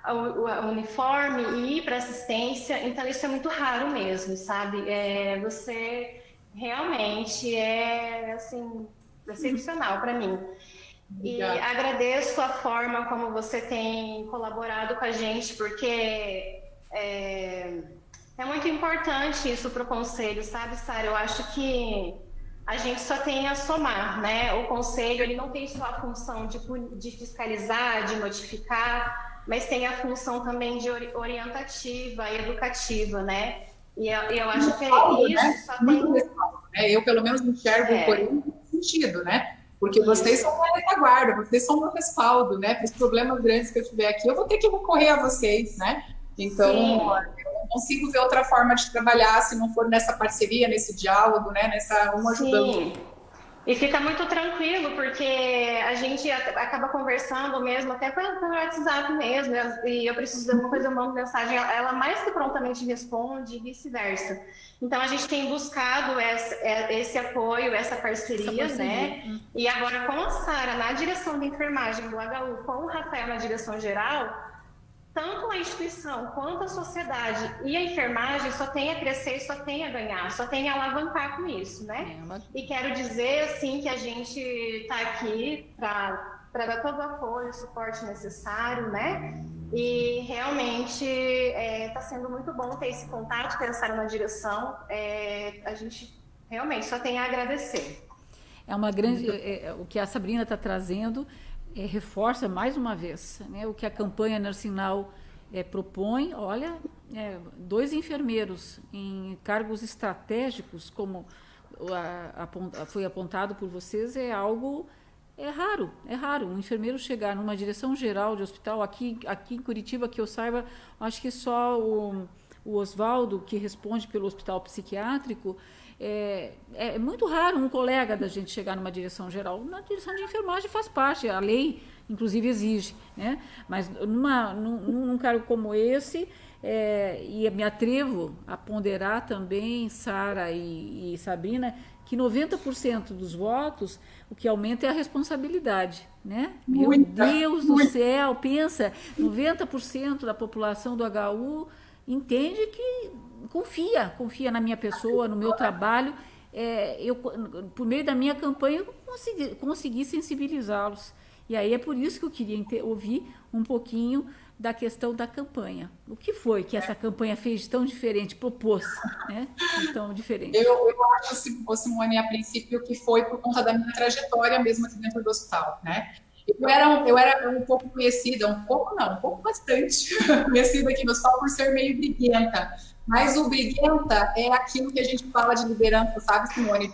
S3: o uniforme e ir para assistência. Então isso é muito raro mesmo, sabe? Você realmente é assim, excepcional para mim. E agradeço a forma como você tem colaborado com a gente, porque é muito importante isso para o conselho, sabe, Sara? Eu acho que a gente só tem a somar, né? O conselho, ele não tem só a função de fiscalizar, de notificar, mas tem a função também de orientativa, educativa, né? E eu acho que isso, né? Só
S2: muito tem... né? Eu, pelo menos, enxergo o Corém nesse sentido, né? Porque vocês são a retaguarda, vocês são o meu respaldo, né? Para os problemas grandes que eu tiver aqui, eu vou ter que recorrer a vocês, né? Então, eu não consigo ver outra forma de trabalhar se não for nessa parceria, nesse diálogo, né? Nessa uma ajudando.
S3: Sim. E fica muito tranquilo, porque a gente acaba conversando mesmo, até pelo WhatsApp mesmo, e eu preciso de alguma coisa, eu mando mensagem, ela mais que prontamente responde e vice-versa. Então, a gente tem buscado esse apoio, essa parceria, né? E agora, com a Sara na direção de enfermagem do HU, com o Rafael na direção geral, tanto a instituição quanto a sociedade e a enfermagem só tem a crescer, só tem a ganhar, só tem a alavancar com isso, né? E quero dizer, assim, que a gente está aqui para dar todo o apoio, o suporte necessário, né? E realmente está sendo muito bom ter esse contato, pensar na direção. A gente realmente só tem a agradecer.
S1: É uma grande... o que a Sabrina está trazendo... reforça mais uma vez, né, o que a campanha Nursing Now propõe. Olha, 2 enfermeiros em cargos estratégicos, como foi apontado por vocês, é algo raro. É raro um enfermeiro chegar numa direção geral de hospital. Aqui em Curitiba, que eu saiba, acho que só o Oswaldo, que responde pelo hospital psiquiátrico. É muito raro um colega da gente chegar numa direção geral. Na direção de enfermagem faz parte, a lei, inclusive, exige, né? Mas num cargo como esse, e me atrevo a ponderar também, Sara e Sabrina, que 90% dos votos, o que aumenta é a responsabilidade, né? Meu Deus do céu, pensa, 90% da população do HU entende que confia na minha pessoa, no meu trabalho. Eu, por meio da minha campanha, consegui sensibilizá-los. E aí é por isso que eu queria ouvir um pouquinho da questão da campanha. O que foi que essa campanha fez de tão diferente, propôs, né? De tão diferente?
S2: Eu acho, Simone, a princípio, que foi por conta da minha trajetória mesmo aqui dentro do hospital, né? Eu era um pouco conhecida, um pouco bastante conhecida aqui no hospital por ser meio briguenta. Mas o briguenta é aquilo que a gente fala de liderança, sabe, Simone?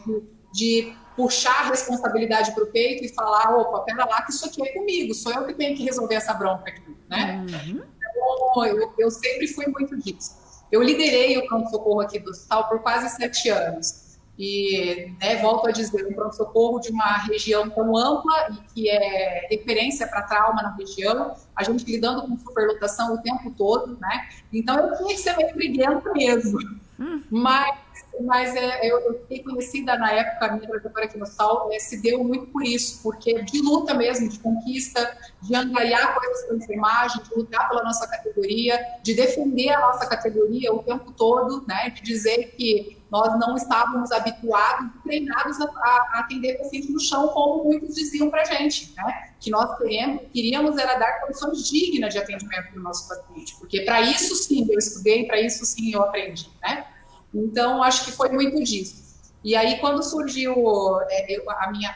S2: De puxar a responsabilidade para o peito e falar, opa, pera lá, que isso aqui é comigo, sou eu que tenho que resolver essa bronca aqui, né? Então, eu sempre fui muito disso. Eu liderei o pronto-socorro aqui do hospital por quase 7 anos. E, né, volto a dizer, um pronto-socorro de uma região tão ampla e que é referência para trauma na região, a gente lidando com superlotação o tempo todo, né? Então, eu tinha que ser meio briguenta mesmo. Mas eu fiquei conhecida na época, a minha trajetória aqui no hospital se deu muito por isso, porque de luta mesmo, de conquista, de angariar coisas para a enfermagem, de lutar pela nossa categoria, de defender a nossa categoria o tempo todo, né? De dizer que nós não estávamos habituados, treinados a atender paciente no chão, como muitos diziam para a gente, né? Que nós queríamos era dar condições dignas de atendimento para o nosso paciente, porque para isso sim eu estudei, para isso sim eu aprendi, né? Então, acho que foi muito disso. E aí, quando surgiu a minha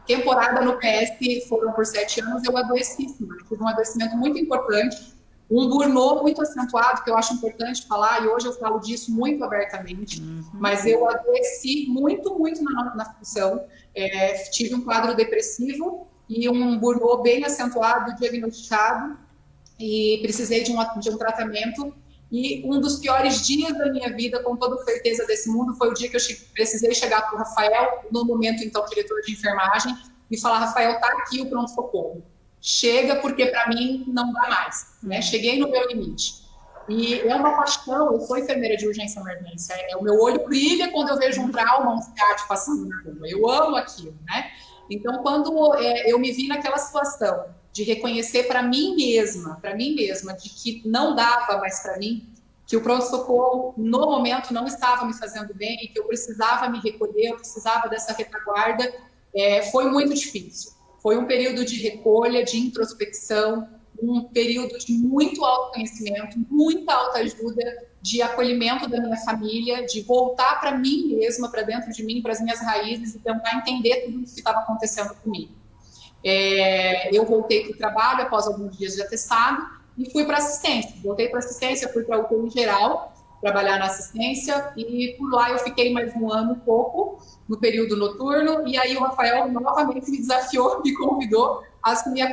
S2: temporada no PS, foram por 7 anos, eu adoeci, tive um adoecimento muito importante, um burnout muito acentuado, que eu acho importante falar, e hoje eu falo disso muito abertamente, mas eu adoeci muito na função, tive um quadro depressivo e um burnout bem acentuado, diagnosticado, e precisei de um tratamento. E um dos piores dias da minha vida, com toda certeza, desse mundo, foi o dia que eu precisei chegar para o Rafael, no momento, então, diretor de enfermagem, e falar, Rafael, tá aqui o pronto-socorro. Chega, porque para mim não dá mais, né? Cheguei no meu limite. E é uma paixão, eu sou enfermeira de urgência e emergência, o meu olho brilha quando eu vejo um trauma, um CAT passando na rua, eu amo aquilo, né? Então, quando eu me vi naquela situação, de reconhecer para mim mesma, de que não dava mais para mim, que o pronto-socorro, no momento, não estava me fazendo bem, que eu precisava me recolher, eu precisava dessa retaguarda, foi muito difícil. Foi um período de recolha, de introspecção, um período de muito autoconhecimento, muita autoajuda, de acolhimento da minha família, de voltar para mim mesma, para dentro de mim, para as minhas raízes e tentar entender tudo o que estava acontecendo comigo. Eu voltei para o trabalho após alguns dias de atestado e fui para assistência. Voltei para assistência, fui para a UTI geral, trabalhar na assistência, e por lá eu fiquei mais um ano e pouco, no período noturno, e aí o Rafael novamente me desafiou, me convidou a assumir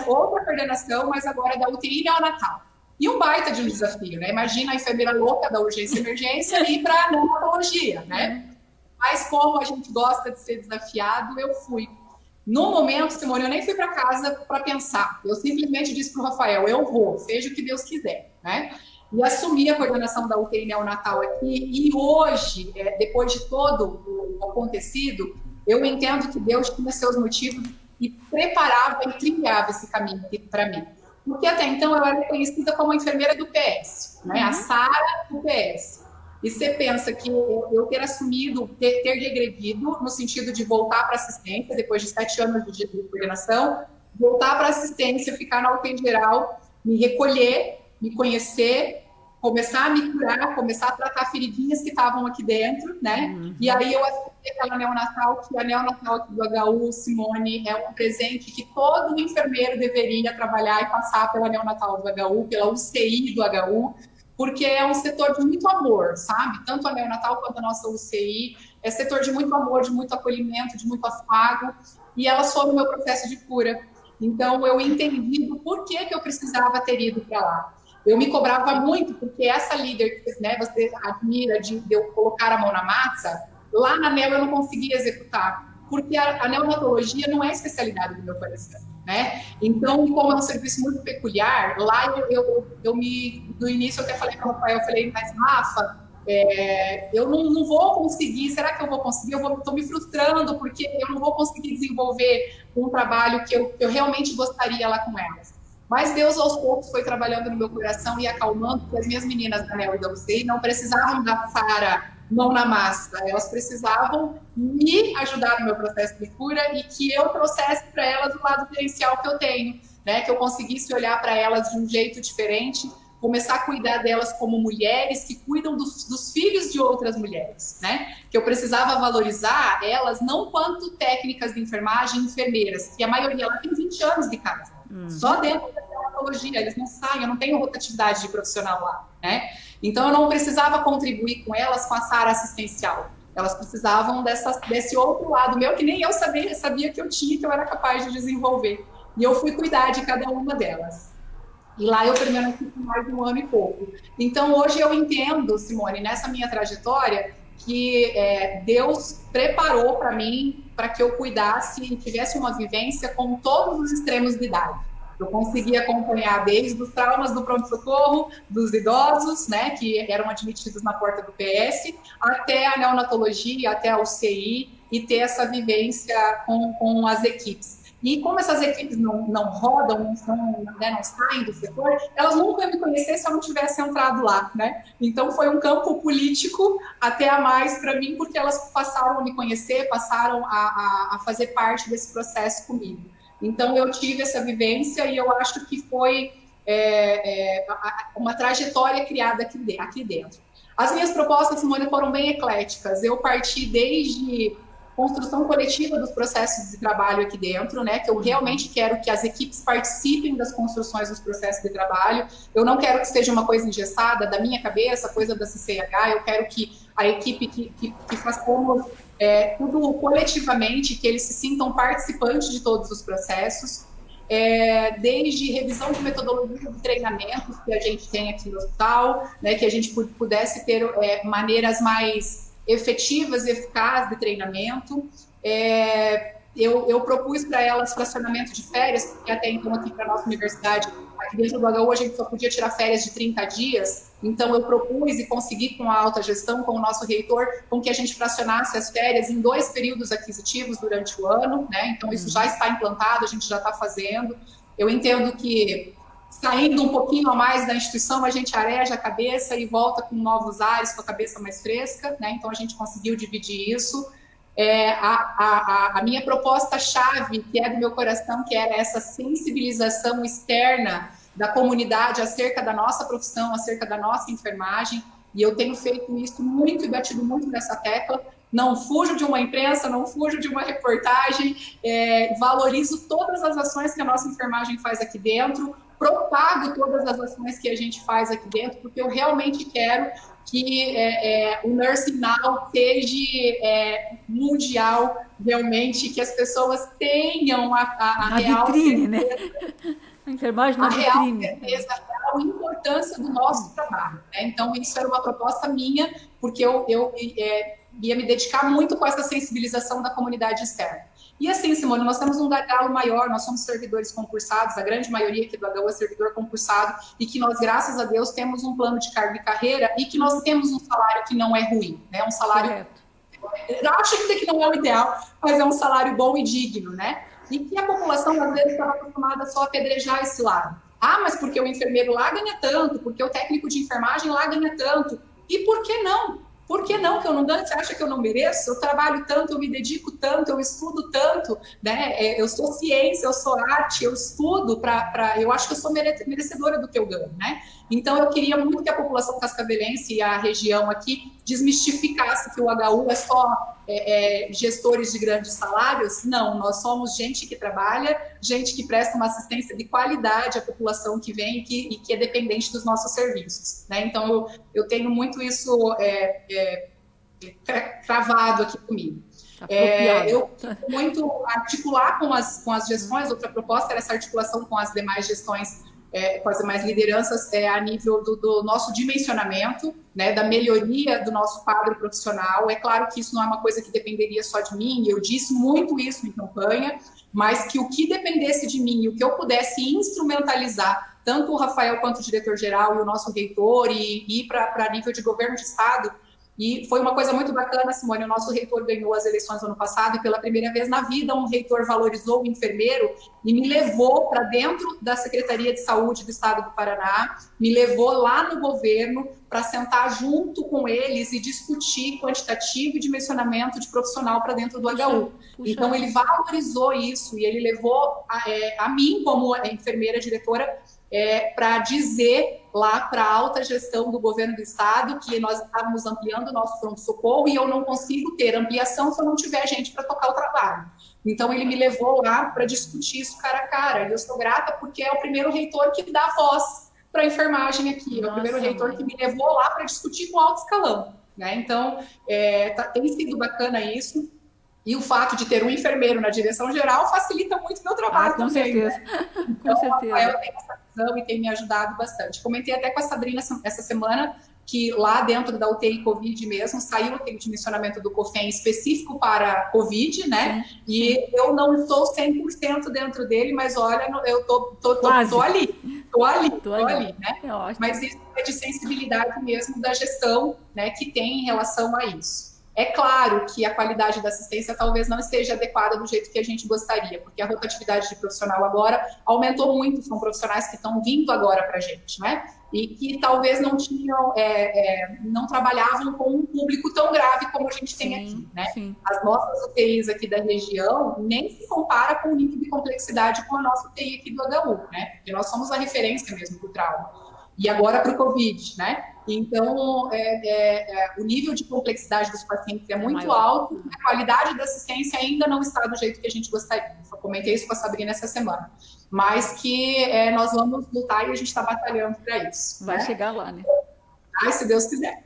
S2: outra coordenação, mas agora da UTI neonatal. E um baita de um desafio, né? Imagina a enfermeira louca da urgência e emergência ir para a neonatologia, né? Mas como a gente gosta de ser desafiado, eu fui. No momento, Simone, eu nem fui para casa para pensar. Eu simplesmente disse para o Rafael, eu vou, seja o que Deus quiser, né? E assumi a coordenação da UTI neonatal aqui. E hoje, depois de todo o acontecido, eu entendo que Deus tinha seus motivos e preparava e trilhava esse caminho para mim. Porque até então eu era conhecida como a enfermeira do PS, né? A Sara do PS. E você pensa que eu ter assumido, ter regredido, no sentido de voltar para assistência, depois de 7 anos de coordenação, voltar para assistência, ficar na UTI geral, me recolher, me conhecer, começar a me curar, começar a tratar feridinhas que estavam aqui dentro, né? E aí eu assumi aquela neonatal, que a neonatal aqui do HU, Simone, é um presente que todo enfermeiro deveria trabalhar e passar pela neonatal do HU, pela UCI do HU, porque é um setor de muito amor, sabe? Tanto a neonatal quanto a nossa UCI, é setor de muito amor, de muito acolhimento, de muito afago, e elas foram o meu processo de cura. Então, eu entendi do porquê que eu precisava ter ido para lá. Eu me cobrava muito, porque essa líder que, né, você admira de eu colocar a mão na massa, lá na NEO eu não conseguia executar, porque a neonatologia não é a especialidade do meu coração, né? Então, como é um serviço muito peculiar, lá no início eu até falei para o Rafael, eu falei, mas Rafa, eu não vou conseguir, será que eu vou conseguir? Eu estou me frustrando, porque eu não vou conseguir desenvolver um trabalho que eu realmente gostaria lá com elas. Mas Deus, aos poucos, foi trabalhando no meu coração e acalmando, porque as minhas meninas da NEO e da UCI não precisavam da Sara mão na massa, elas precisavam me ajudar no meu processo de cura e que eu trouxesse para elas o lado gerencial que eu tenho, né? Que eu conseguisse olhar para elas de um jeito diferente, começar a cuidar delas como mulheres que cuidam dos filhos de outras mulheres, né? Que eu precisava valorizar elas não quanto técnicas de enfermagem, enfermeiras, que a maioria lá tem 20 anos de casa. Só dentro da neonatologia, eles não saem, eu não tenho rotatividade de profissional lá, né? Então eu não precisava contribuir com elas com a Sara assistencial. Elas precisavam desse outro lado meu que nem eu sabia que eu tinha, que eu era capaz de desenvolver. E eu fui cuidar de cada uma delas. E lá eu permaneci por mais de um ano e pouco. Então hoje eu entendo, Simone, nessa minha trajetória, que Deus preparou para mim, para que eu cuidasse e tivesse uma vivência com todos os extremos de idade. Eu consegui acompanhar desde os traumas do pronto-socorro, dos idosos, né, que eram admitidos na porta do PS, até a neonatologia, até a UCI, e ter essa vivência com as equipes. E como essas equipes não rodam, não saem do setor, elas nunca iam me conhecer se eu não tivesse entrado lá, né? Então foi um campo político até a mais para mim, porque elas passaram a me conhecer, passaram a fazer parte desse processo comigo. Então eu tive essa vivência e eu acho que foi uma trajetória criada aqui dentro. As minhas propostas, Simone, foram bem ecléticas. Eu parti desde construção coletiva dos processos de trabalho aqui dentro, né? Que eu realmente quero que as equipes participem das construções dos processos de trabalho. Eu não quero que seja uma coisa engessada da minha cabeça, coisa da CCH. Eu quero que a equipe que façamos tudo coletivamente, que eles se sintam participantes de todos os processos. Desde revisão de metodologia de treinamentos que a gente tem aqui no hospital, né? Que a gente pudesse ter maneiras mais efetivas e eficazes de treinamento. Eu propus para elas fracionamento de férias, porque até então aqui para a nossa universidade, aqui dentro do HU, a gente só podia tirar férias de 30 dias, então eu propus e consegui com a alta gestão, com o nosso reitor, com que a gente fracionasse as férias em 2 períodos aquisitivos durante o ano, né? Então isso já está implantado, a gente já está fazendo. Eu entendo que saindo um pouquinho a mais da instituição, a gente areja a cabeça e volta com novos ares, com a cabeça mais fresca, né? Então a gente conseguiu dividir isso. a minha proposta-chave, que é do meu coração, que era essa sensibilização externa da comunidade acerca da nossa profissão, acerca da nossa enfermagem, e eu tenho feito isso muito e batido muito nessa tecla. Não fujo de uma imprensa, não fujo de uma reportagem, valorizo todas as ações que a nossa enfermagem faz aqui dentro, propago todas as ações que a gente faz aqui dentro, porque eu realmente quero que o Nursing Now seja mundial, realmente, que as pessoas tenham a real
S1: vitrine,
S2: certeza,
S1: né? A enfermagem na
S2: vitrine.
S1: Real
S2: certeza, a real importância do nosso trabalho. Né? Então, isso era uma proposta minha, porque eu ia me dedicar muito com essa sensibilização da comunidade externa. E assim, Simone, nós temos um gargalo maior, nós somos servidores concursados, a grande maioria aqui do HU é servidor concursado, e que nós, graças a Deus, temos um plano de cargo e carreira, e que nós temos um salário que não é ruim, né? Um salário, eu acho ainda que não é o ideal, mas é um salário bom e digno, né? E que a população, às vezes, estava acostumada só a apedrejar esse lado. Ah, mas porque o enfermeiro lá ganha tanto, porque o técnico de enfermagem lá ganha tanto. E por que não? Por que não que eu não ganho? Você acha que eu não mereço? Eu trabalho tanto, eu me dedico tanto, eu estudo tanto, né? Eu sou ciência, eu sou arte, eu estudo eu acho que eu sou merecedora do que eu ganho, né? Então, eu queria muito que a população cascavelense e a região aqui desmistificasse que o HU é só gestores de grandes salários. Não, nós somos gente que trabalha, gente que presta uma assistência de qualidade à população que vem e que é dependente dos nossos serviços, né? Então, eu tenho muito isso cravado aqui comigo. Eu muito articular com as gestões. Outra proposta era essa articulação com as demais gestões, com as demais lideranças, a nível do nosso dimensionamento, né, da melhoria do nosso quadro profissional. É claro que isso não é uma coisa que dependeria só de mim, eu disse muito isso em campanha, mas que o que dependesse de mim e o que eu pudesse instrumentalizar, tanto o Rafael quanto o diretor-geral e o nosso reitor, e ir para nível de governo de estado. E foi uma coisa muito bacana, Simone, o nosso reitor ganhou as eleições no ano passado, e pela primeira vez na vida um reitor valorizou o enfermeiro e me levou para dentro da Secretaria de Saúde do Estado do Paraná, me levou lá no governo para sentar junto com eles e discutir quantitativo e dimensionamento de profissional para dentro do HU. Então, ele valorizou isso e ele levou a mim, como enfermeira diretora, para dizer lá para a alta gestão do governo do estado que nós estávamos ampliando o nosso pronto-socorro, e eu não consigo ter ampliação se eu não tiver gente para tocar o trabalho. Então, ele me levou lá para discutir isso cara a cara, e eu sou grata porque é o primeiro reitor que dá voz para a enfermagem aqui, é o primeiro reitor que me levou lá para discutir com alto escalão, né? Então, tem sido bacana isso. E o fato de ter um enfermeiro na direção geral facilita muito o meu trabalho também.
S1: Certeza.
S2: Né? Então,
S1: com certeza.
S2: O Rafael tem essa visão e tem me ajudado bastante. Comentei até com a Sabrina essa semana que lá dentro da UTI Covid mesmo, saiu aquele dimensionamento do COFEM específico para Covid, né? Sim, e sim. Eu não estou 100% dentro dele, mas olha, eu tô ali, né? Mas isso é de sensibilidade mesmo da gestão, né, que tem em relação a isso. É claro que a qualidade da assistência talvez não esteja adequada do jeito que a gente gostaria, porque a rotatividade de profissional agora aumentou muito, são profissionais que estão vindo agora para a gente, né? E que talvez não tinham, não trabalhavam com um público tão grave como a gente tem aqui, né? Sim. As nossas UTIs aqui da região nem se compara com o nível de complexidade com a nossa UTI aqui do HU, né? Porque nós somos a referência mesmo do trauma. E agora para o Covid, né? Então, o nível de complexidade dos pacientes é muito alto, a qualidade da assistência ainda não está do jeito que a gente gostaria. Eu comentei isso com a Sabrina essa semana. Mas que nós vamos lutar e a gente está batalhando para isso.
S1: Vai chegar lá, né?
S2: Ai, se Deus quiser.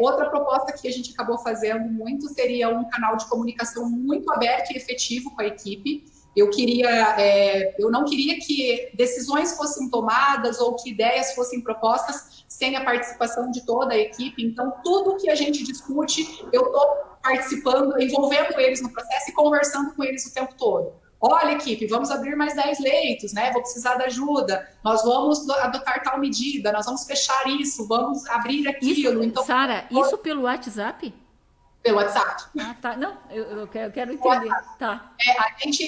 S2: Outra proposta que a gente acabou fazendo muito seria um canal de comunicação muito aberto e efetivo com a equipe. Eu não queria que decisões fossem tomadas ou que ideias fossem propostas sem a participação de toda a equipe. Então, tudo que a gente discute, eu estou participando, envolvendo eles no processo e conversando com eles o tempo todo. Olha, equipe, vamos abrir mais 10 leitos, né? Vou precisar da ajuda. Nós vamos adotar tal medida, nós vamos fechar isso, vamos abrir aquilo.
S1: Então, Sara, isso pelo WhatsApp?
S2: Pelo WhatsApp.
S1: Ah, tá. Não, eu quero entender. Tá.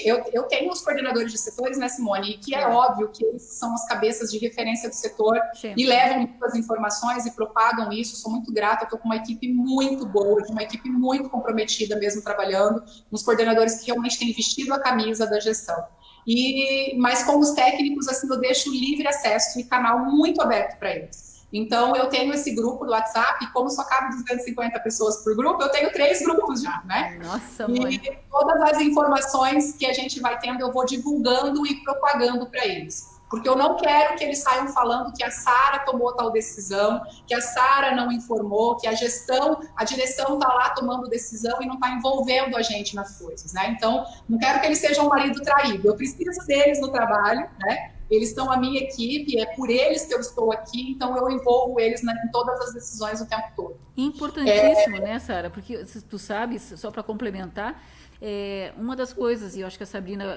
S2: Eu tenho os coordenadores de setores, né, Simone, que é óbvio que eles são as cabeças de referência do setor e levam muitas informações e propagam isso. Sou muito grata, estou com uma equipe muito boa, uma equipe muito comprometida mesmo trabalhando, uns coordenadores que realmente têm vestido a camisa da gestão. Mas com os técnicos, assim, eu deixo livre acesso e canal muito aberto para eles. Então, eu tenho esse grupo do WhatsApp, e como só cabe 250 pessoas por grupo, eu tenho 3 grupos já, né?
S1: Nossa, mãe.
S2: E todas as informações que a gente vai tendo, eu vou divulgando e propagando para eles. Porque eu não quero que eles saiam falando que a Sara tomou tal decisão, que a Sara não informou, que a direção está lá tomando decisão e não está envolvendo a gente nas coisas, né? Então, não quero que eles sejam um marido traído. Eu preciso deles no trabalho, né? Eles estão a minha equipe, é por eles que eu estou aqui, então eu envolvo eles em todas as decisões o tempo todo.
S1: Importantíssimo, né, Sara? Porque tu sabes, só para complementar, uma das coisas, e eu acho que a Sabrina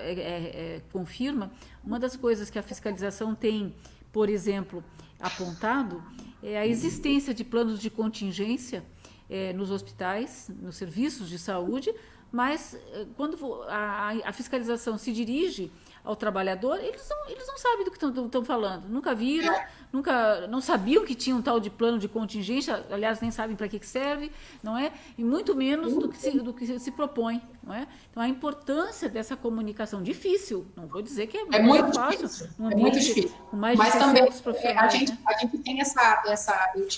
S1: confirma, uma das coisas que a fiscalização tem, por exemplo, apontado, é a existência de planos de contingência nos hospitais, nos serviços de saúde, mas quando a fiscalização se dirige ao trabalhador, eles não sabem do que estão falando, nunca viram, não sabiam que tinha um tal de plano de contingência, aliás, nem sabem para que serve, não é? E muito menos do que se propõe, não é? Então, a importância dessa comunicação, difícil, não vou dizer que é muito fácil,
S2: muito difícil,
S1: com mais de
S2: mas também
S1: profissionais,
S2: a gente tem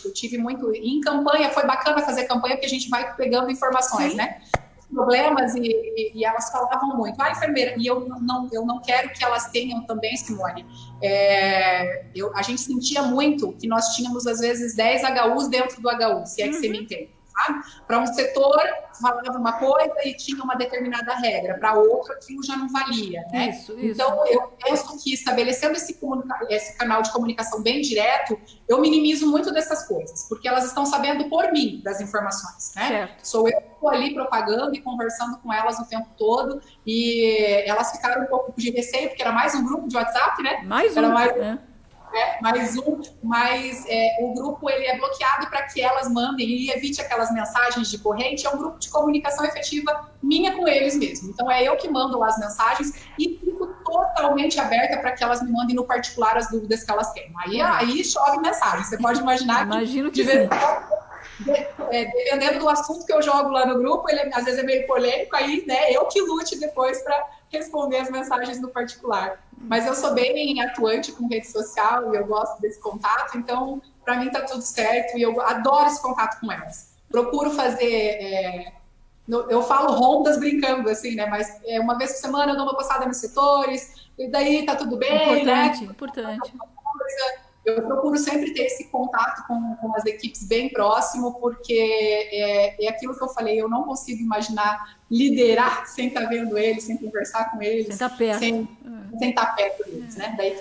S2: eu tive muito, em campanha, foi bacana fazer campanha, porque a gente vai pegando informações, né? Problemas e elas falavam muito. Enfermeira, e eu não quero que elas tenham também, Simone. A gente sentia muito que nós tínhamos, às vezes, 10 HUs dentro do HU, se é que você me entende. Para um setor, falava uma coisa e tinha uma determinada regra, para outro, aquilo já não valia, né?
S1: Isso.
S2: Então, eu penso que estabelecendo esse canal de comunicação bem direto, eu minimizo muito dessas coisas, porque elas estão sabendo por mim das informações, né?
S1: Certo.
S2: Sou eu que estou ali propagando e conversando com elas o tempo todo, e elas ficaram um pouco de receio, porque era mais um grupo de WhatsApp, né?
S1: Mais um,
S2: mas o grupo ele é bloqueado para que elas mandem e evite aquelas mensagens de corrente. É um grupo de comunicação efetiva minha com eles mesmo. Então é eu que mando lá as mensagens e fico totalmente aberta para que elas me mandem no particular as dúvidas que elas têm. Aí chove mensagem. Você pode imaginar
S1: Imagino que
S2: dependendo do assunto que eu jogo lá no grupo, ele às vezes é meio polêmico, aí, né, eu que lute depois para responder as mensagens no particular. Mas eu sou bem atuante com rede social e eu gosto desse contato, então, para mim tá tudo certo e eu adoro esse contato com elas. Procuro fazer... eu falo rondas brincando, assim, né, mas uma vez por semana eu dou uma passada nos setores, e daí tá tudo bem,
S1: Importante.
S2: Eu procuro sempre ter esse contato com as equipes bem próximo, porque é aquilo que eu falei, eu não consigo imaginar liderar sem estar vendo eles, sem conversar com eles, sem estar perto deles, né? Daí,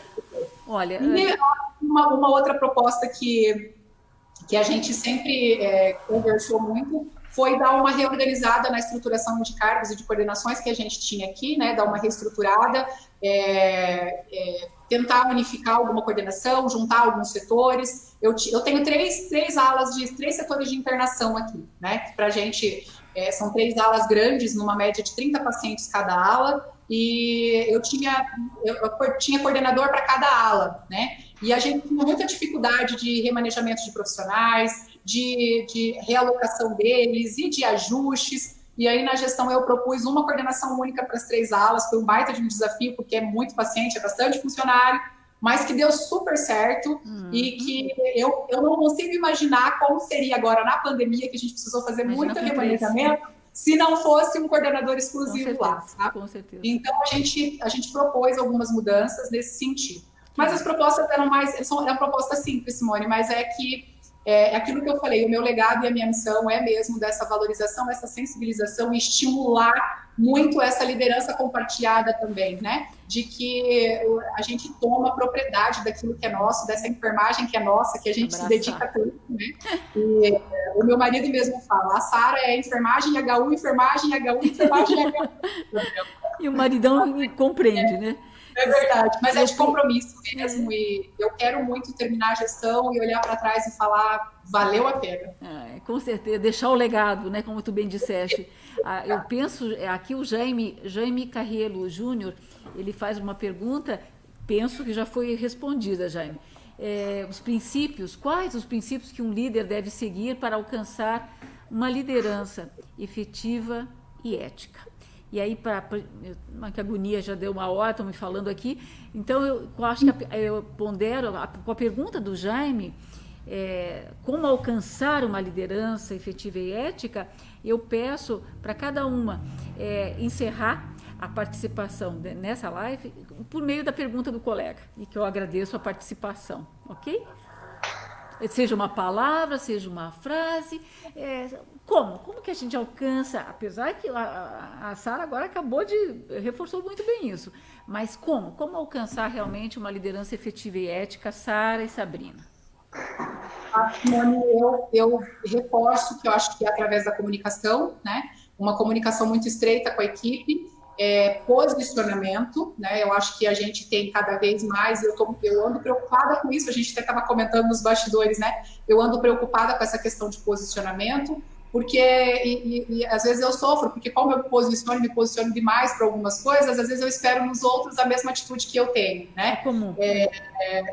S1: olha,
S2: e uma outra proposta que a gente sempre conversou muito foi dar uma reorganizada na estruturação de cargos e de coordenações que a gente tinha aqui, né? Dar uma reestruturada, tentar unificar alguma coordenação, juntar alguns setores. Eu tenho três alas de 3 setores de internação aqui, né? Para a gente, são 3 alas grandes, numa média de 30 pacientes cada ala, e eu tinha coordenador para cada ala, né? E a gente tinha muita dificuldade de remanejamento de profissionais, de realocação deles e de ajustes. E aí, na gestão, eu propus uma coordenação única para as 3 alas. Foi um baita de um desafio, porque é muito paciente, é bastante funcionário, mas que deu super certo e que eu não consigo imaginar como seria agora na pandemia, que a gente precisou fazer muito remanejamento, se não fosse um coordenador exclusivo lá, sabe?
S1: Com certeza.
S2: Então, a gente propôs algumas mudanças nesse sentido. Mas as propostas eram uma proposta simples, Simone, mas é aquilo que eu falei, o meu legado e a minha missão é mesmo dessa valorização, essa sensibilização e estimular muito essa liderança compartilhada também, né? De que a gente toma propriedade daquilo que é nosso, dessa enfermagem que é nossa, que a gente se dedica tanto, né? E o meu marido mesmo fala, a Sara é enfermagem HU, enfermagem HU, enfermagem HU.
S1: E o maridão compreende, né?
S2: É verdade, mas é de compromisso mesmo, e eu quero muito terminar a gestão e olhar para trás e falar, valeu a pena.
S1: Com certeza, deixar o legado, né, como tu bem disseste. Eu penso, aqui o Jaime Carrielo Júnior, ele faz uma pergunta, penso que já foi respondida, Jaime. Os princípios, quais os princípios que um líder deve seguir para alcançar uma liderança efetiva e ética? E aí, que agonia, já deu uma hora, estão me falando aqui. Então, eu acho que eu pondero com a pergunta do Jaime, como alcançar uma liderança efetiva e ética, eu peço para cada uma encerrar a participação nessa live por meio da pergunta do colega, e que eu agradeço a participação, ok? Seja uma palavra, seja uma frase, como que a gente alcança, apesar que a Sara agora reforçou muito bem isso, mas como alcançar realmente uma liderança efetiva e ética, Sara e Sabrina?
S2: Simone, eu reforço que eu acho que é através da comunicação, né, uma comunicação muito estreita com a equipe, posicionamento, né? Eu acho que a gente tem cada vez mais, eu ando preocupada com isso, a gente até estava comentando nos bastidores, né? Eu ando preocupada com essa questão de posicionamento, porque e às vezes eu sofro, porque como eu me posiciono demais para algumas coisas, às vezes eu espero nos outros a mesma atitude que eu tenho, né?
S1: Comum.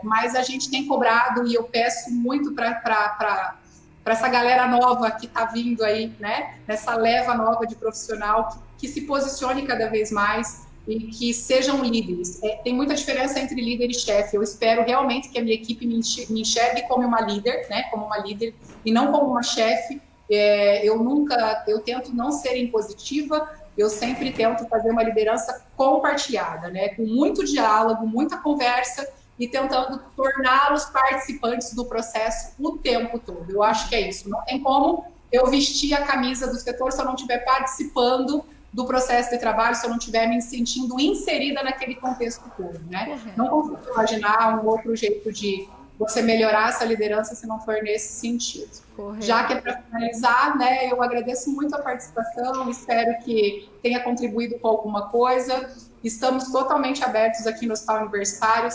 S2: Mas a gente tem cobrado e eu peço muito para essa galera nova que está vindo aí, né? Nessa leva nova de profissional que se posicione cada vez mais e que sejam líderes. Tem muita diferença entre líder e chefe. Eu espero realmente que a minha equipe me enxergue como uma líder, né? Como uma líder e não como uma chefe. Eu tento não ser impositiva. Eu sempre tento fazer uma liderança compartilhada, né? Com muito diálogo, muita conversa e tentando torná-los participantes do processo o tempo todo. Eu acho que é isso. Não tem como eu vestir a camisa do setor se eu não estiver participando do processo de trabalho, se eu não estiver me sentindo inserida naquele contexto todo, né? Não consigo imaginar um outro jeito de você melhorar essa liderança se não for nesse sentido. Correto. Já que é para finalizar, né, eu agradeço muito a participação, espero que tenha contribuído com alguma coisa. Estamos totalmente abertos aqui no Hospital Universitário.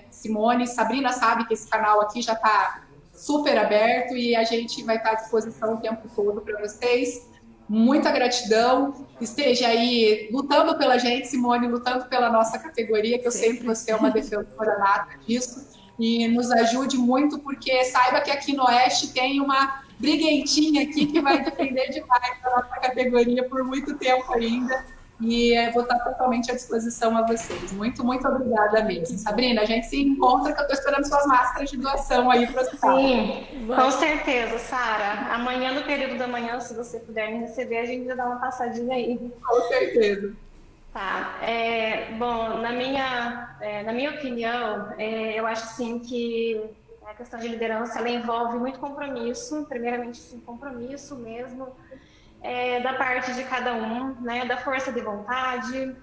S2: Simone, Sabrina sabe que esse canal aqui já está super aberto e a gente vai estar à disposição o tempo todo para vocês. Muita gratidão. Esteja aí lutando pela gente, Simone, lutando pela nossa categoria, que eu sei que você é uma defensora nata disso. E nos ajude muito, porque saiba que aqui no Oeste tem uma briguentinha aqui que vai defender demais a nossa categoria por muito tempo ainda. E vou estar totalmente à disposição a vocês. Muito, muito obrigada mesmo. Sabrina, a gente se encontra, que eu estou esperando suas máscaras de doação aí para o hospital.
S3: Sim, com certeza, Sara. Amanhã, no período da manhã, se você puder me receber, a gente vai dar uma passadinha aí.
S2: Com certeza.
S3: Tá. Bom, na minha opinião, eu acho assim que a questão de liderança ela envolve muito compromisso, primeiramente sim, compromisso mesmo, da parte de cada um, né, da força de vontade,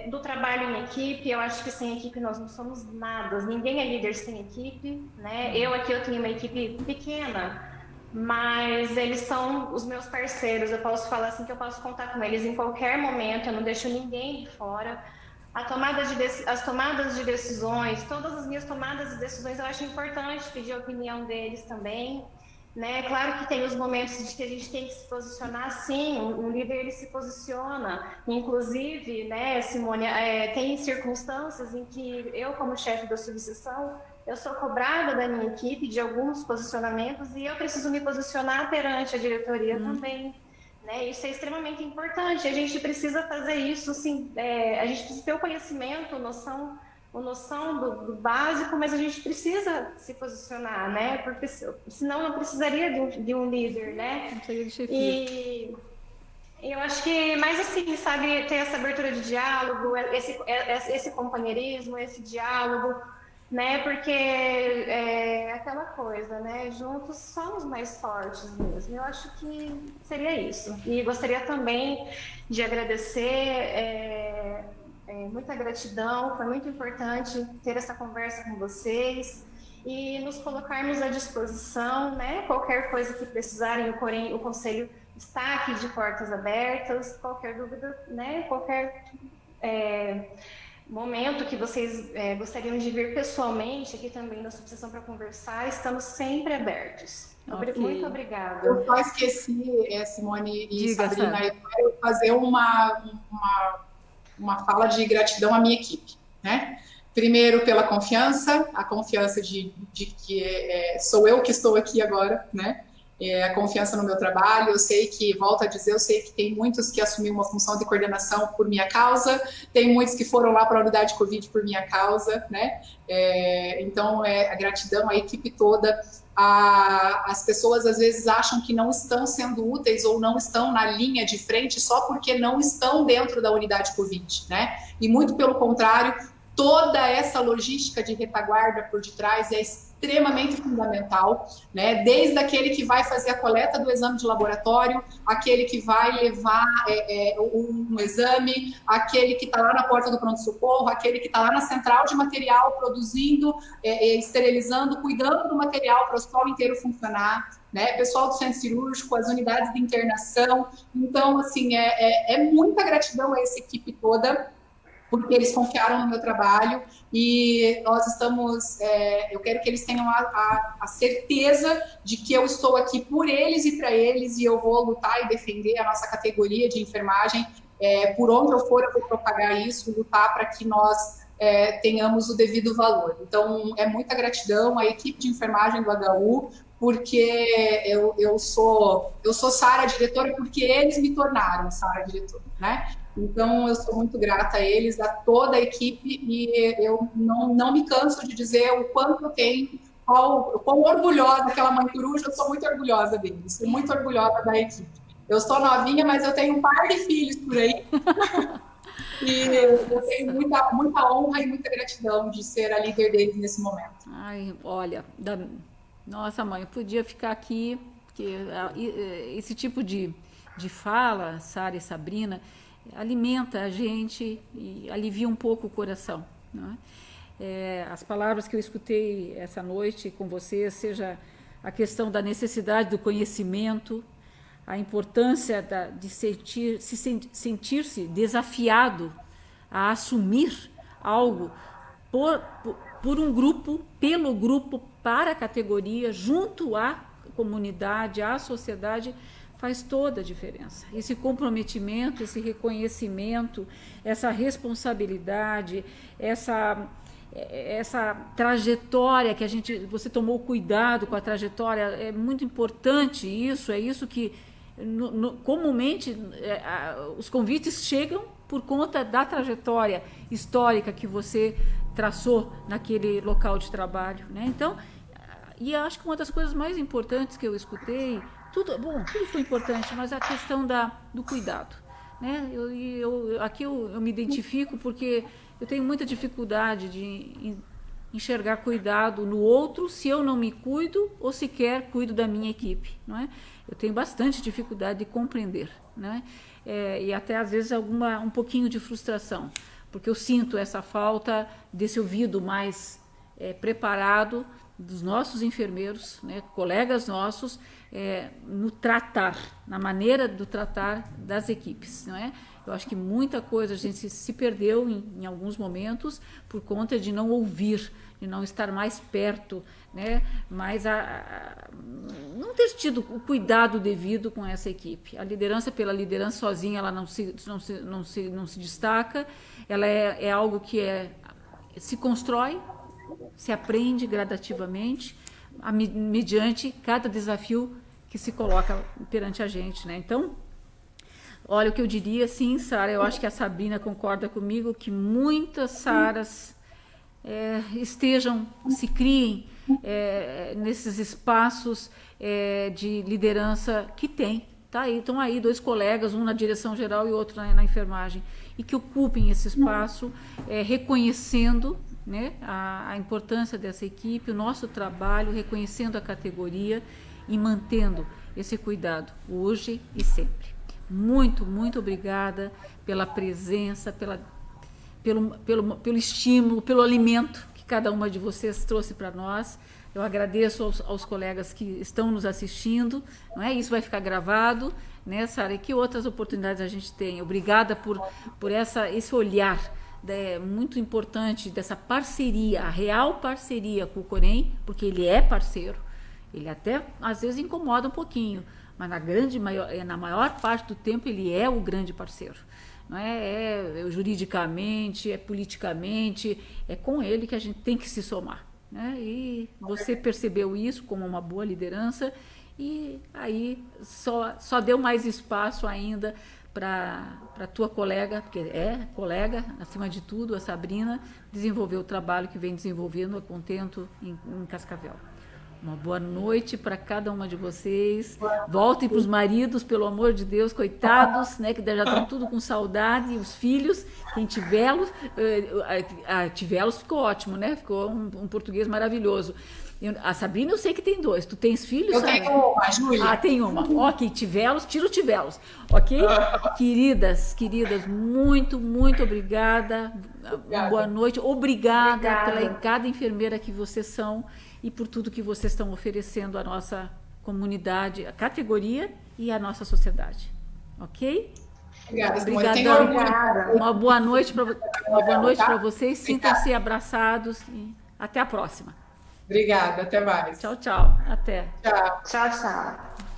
S3: do trabalho em equipe. Eu acho que sem equipe nós não somos nada, ninguém é líder sem equipe, né? Eu tenho uma equipe pequena, mas eles são os meus parceiros, eu posso falar assim que eu posso contar com eles em qualquer momento, eu não deixo ninguém de fora. As tomadas de decisões, todas as minhas tomadas de decisões, eu acho importante pedir a opinião deles também, né? Claro que tem os momentos de que a gente tem que se posicionar, sim, um líder ele se posiciona, inclusive, né, Simone, tem circunstâncias em que eu, como chefe da subseção, eu sou cobrada da minha equipe de alguns posicionamentos e eu preciso me posicionar perante a diretoria também, né? Isso é extremamente importante, a gente precisa fazer isso, assim, a gente precisa ter o conhecimento, noção do básico, mas a gente precisa se posicionar, né? Porque senão não precisaria de um líder, né?
S1: Não seria de chefia.
S3: E eu acho que, mais assim, sabe, ter essa abertura de diálogo, esse companheirismo, esse diálogo, né? Porque é aquela coisa, né? Juntos somos mais fortes mesmo. Eu acho que seria isso. E gostaria também de agradecer, muita gratidão. Foi muito importante ter essa conversa com vocês e nos colocarmos à disposição, né? Qualquer coisa que precisarem, o Conselho está aqui de portas abertas. Qualquer dúvida, né? momento que vocês gostariam de vir pessoalmente aqui também na subseção para conversar, estamos sempre abertos.
S1: Okay.
S3: Muito obrigada.
S2: Eu só esqueci, Simone e
S1: Diga,
S2: Sabrina,
S1: Sara.
S2: eu quero fazer uma fala de gratidão à minha equipe, né? Primeiro pela confiança, a confiança de que sou eu que estou aqui agora, né? A confiança no meu trabalho. Eu sei que, volto a dizer, eu sei que tem muitos que assumiram uma função de coordenação por minha causa, tem muitos que foram lá para a unidade Covid por minha causa, né? Então, a gratidão à equipe toda. As pessoas às vezes acham que não estão sendo úteis ou não estão na linha de frente só porque não estão dentro da unidade Covid, né? E muito pelo contrário, toda essa logística de retaguarda por detrás é extremamente fundamental, né? Desde aquele que vai fazer a coleta do exame de laboratório, aquele que vai levar um exame, aquele que está lá na porta do pronto-socorro, aquele que está lá na central de material produzindo, esterilizando, cuidando do material para o hospital inteiro funcionar, né? Pessoal do centro cirúrgico, as unidades de internação. Então, assim, é muita gratidão a essa equipe toda, porque eles confiaram no meu trabalho e nós estamos, eu quero que eles tenham a certeza de que eu estou aqui por eles e para eles, e eu vou lutar e defender a nossa categoria de enfermagem, por onde eu for eu vou propagar isso, lutar para que nós tenhamos o devido valor. Então, é muita gratidão à equipe de enfermagem do HU, porque eu sou Sara diretora porque eles me tornaram Sara diretora, né? Então, eu sou muito grata a eles, a toda a equipe, e eu não me canso de dizer o quanto eu tenho, quão orgulhosa, aquela mãe coruja, eu sou muito orgulhosa deles, sou muito orgulhosa da equipe. Eu sou novinha, mas eu tenho um par de filhos por aí, e eu tenho muita honra e muita gratidão de ser a líder deles nesse momento.
S1: Ai, olha, nossa mãe, eu podia ficar aqui, porque esse tipo de fala, Sara e Sabrina, alimenta a gente e alivia um pouco o coração, não é? As palavras que eu escutei essa noite com você, seja a questão da necessidade do conhecimento, a importância de sentir-se desafiado a assumir algo por um grupo, pelo grupo, para a categoria, junto à comunidade, à sociedade, faz toda a diferença. Esse comprometimento, esse reconhecimento, essa responsabilidade, essa trajetória que você tomou cuidado com a trajetória, é muito importante isso, é isso que comumente os convites chegam por conta da trajetória histórica que você traçou naquele local de trabalho, né? Então, e acho que uma das coisas mais importantes que eu escutei, tudo foi importante, mas a questão do cuidado, né? Aqui eu me identifico porque eu tenho muita dificuldade de enxergar cuidado no outro se eu não me cuido ou sequer cuido da minha equipe, não é? Eu tenho bastante dificuldade de compreender, né? E até às vezes um pouquinho de frustração, porque eu sinto essa falta desse ouvido mais preparado dos nossos enfermeiros, né, colegas nossos, no tratar, na maneira do tratar das equipes, não é? Eu acho que muita coisa a gente se perdeu em alguns momentos por conta de não ouvir, de não estar mais perto, né? Mas não ter tido o cuidado devido com essa equipe. A liderança pela liderança sozinha ela não se destaca, ela é algo que se constrói, se aprende gradativamente, mediante cada desafio que se coloca perante a gente, né? Então, olha, o que eu diria, sim, Sara, eu acho que a Sabrina concorda comigo, que muitas Saras se criem nesses espaços de liderança que tem. Estão aí 2 colegas, um na direção geral e outro na enfermagem, e que ocupem esse espaço, reconhecendo, né, a importância dessa equipe, o nosso trabalho, reconhecendo a categoria e mantendo esse cuidado hoje e sempre. Muito, muito obrigada pela presença, pelo estímulo, pelo alimento que cada uma de vocês trouxe para nós. Eu agradeço aos colegas que estão nos assistindo, não é? Isso vai ficar gravado, né, Sara? E que outras oportunidades a gente tem? Obrigada por esse olhar, muito importante dessa parceria, a real parceria com o Corém, porque ele é parceiro, ele até às vezes incomoda um pouquinho, mas na maior parte do tempo ele é o grande parceiro. Não é juridicamente, é politicamente, é com ele que a gente tem que se somar. Né? E você percebeu isso como uma boa liderança e aí só deu mais espaço ainda para a tua colega, porque é colega, acima de tudo, a Sabrina, desenvolver o trabalho que vem desenvolvendo a Contento em Cascavel. Uma boa noite para cada uma de vocês. Voltem para os maridos, pelo amor de Deus, coitados, né, que já estão tudo com saudade. Os filhos, quem tivê-los, tivê-los ficou ótimo, né? Ficou um português maravilhoso. A Sabrina eu sei que tem 2. Tu tens filhos?
S2: Eu tenho uma, Júlia.
S1: Ah, tem uma. Ok, tivê-los, tira o tivê-los. Ok? Queridas, muito, muito obrigada. Boa noite. Obrigada pela cada enfermeira que vocês são e por tudo que vocês estão oferecendo à nossa comunidade, a categoria e à nossa sociedade. Ok?
S2: Obrigada.
S1: Uma boa noite para vocês. Sintam-se abraçados e até a próxima.
S2: Obrigada, até mais.
S1: Tchau, tchau. Até.
S2: Tchau.
S3: Tchau, tchau.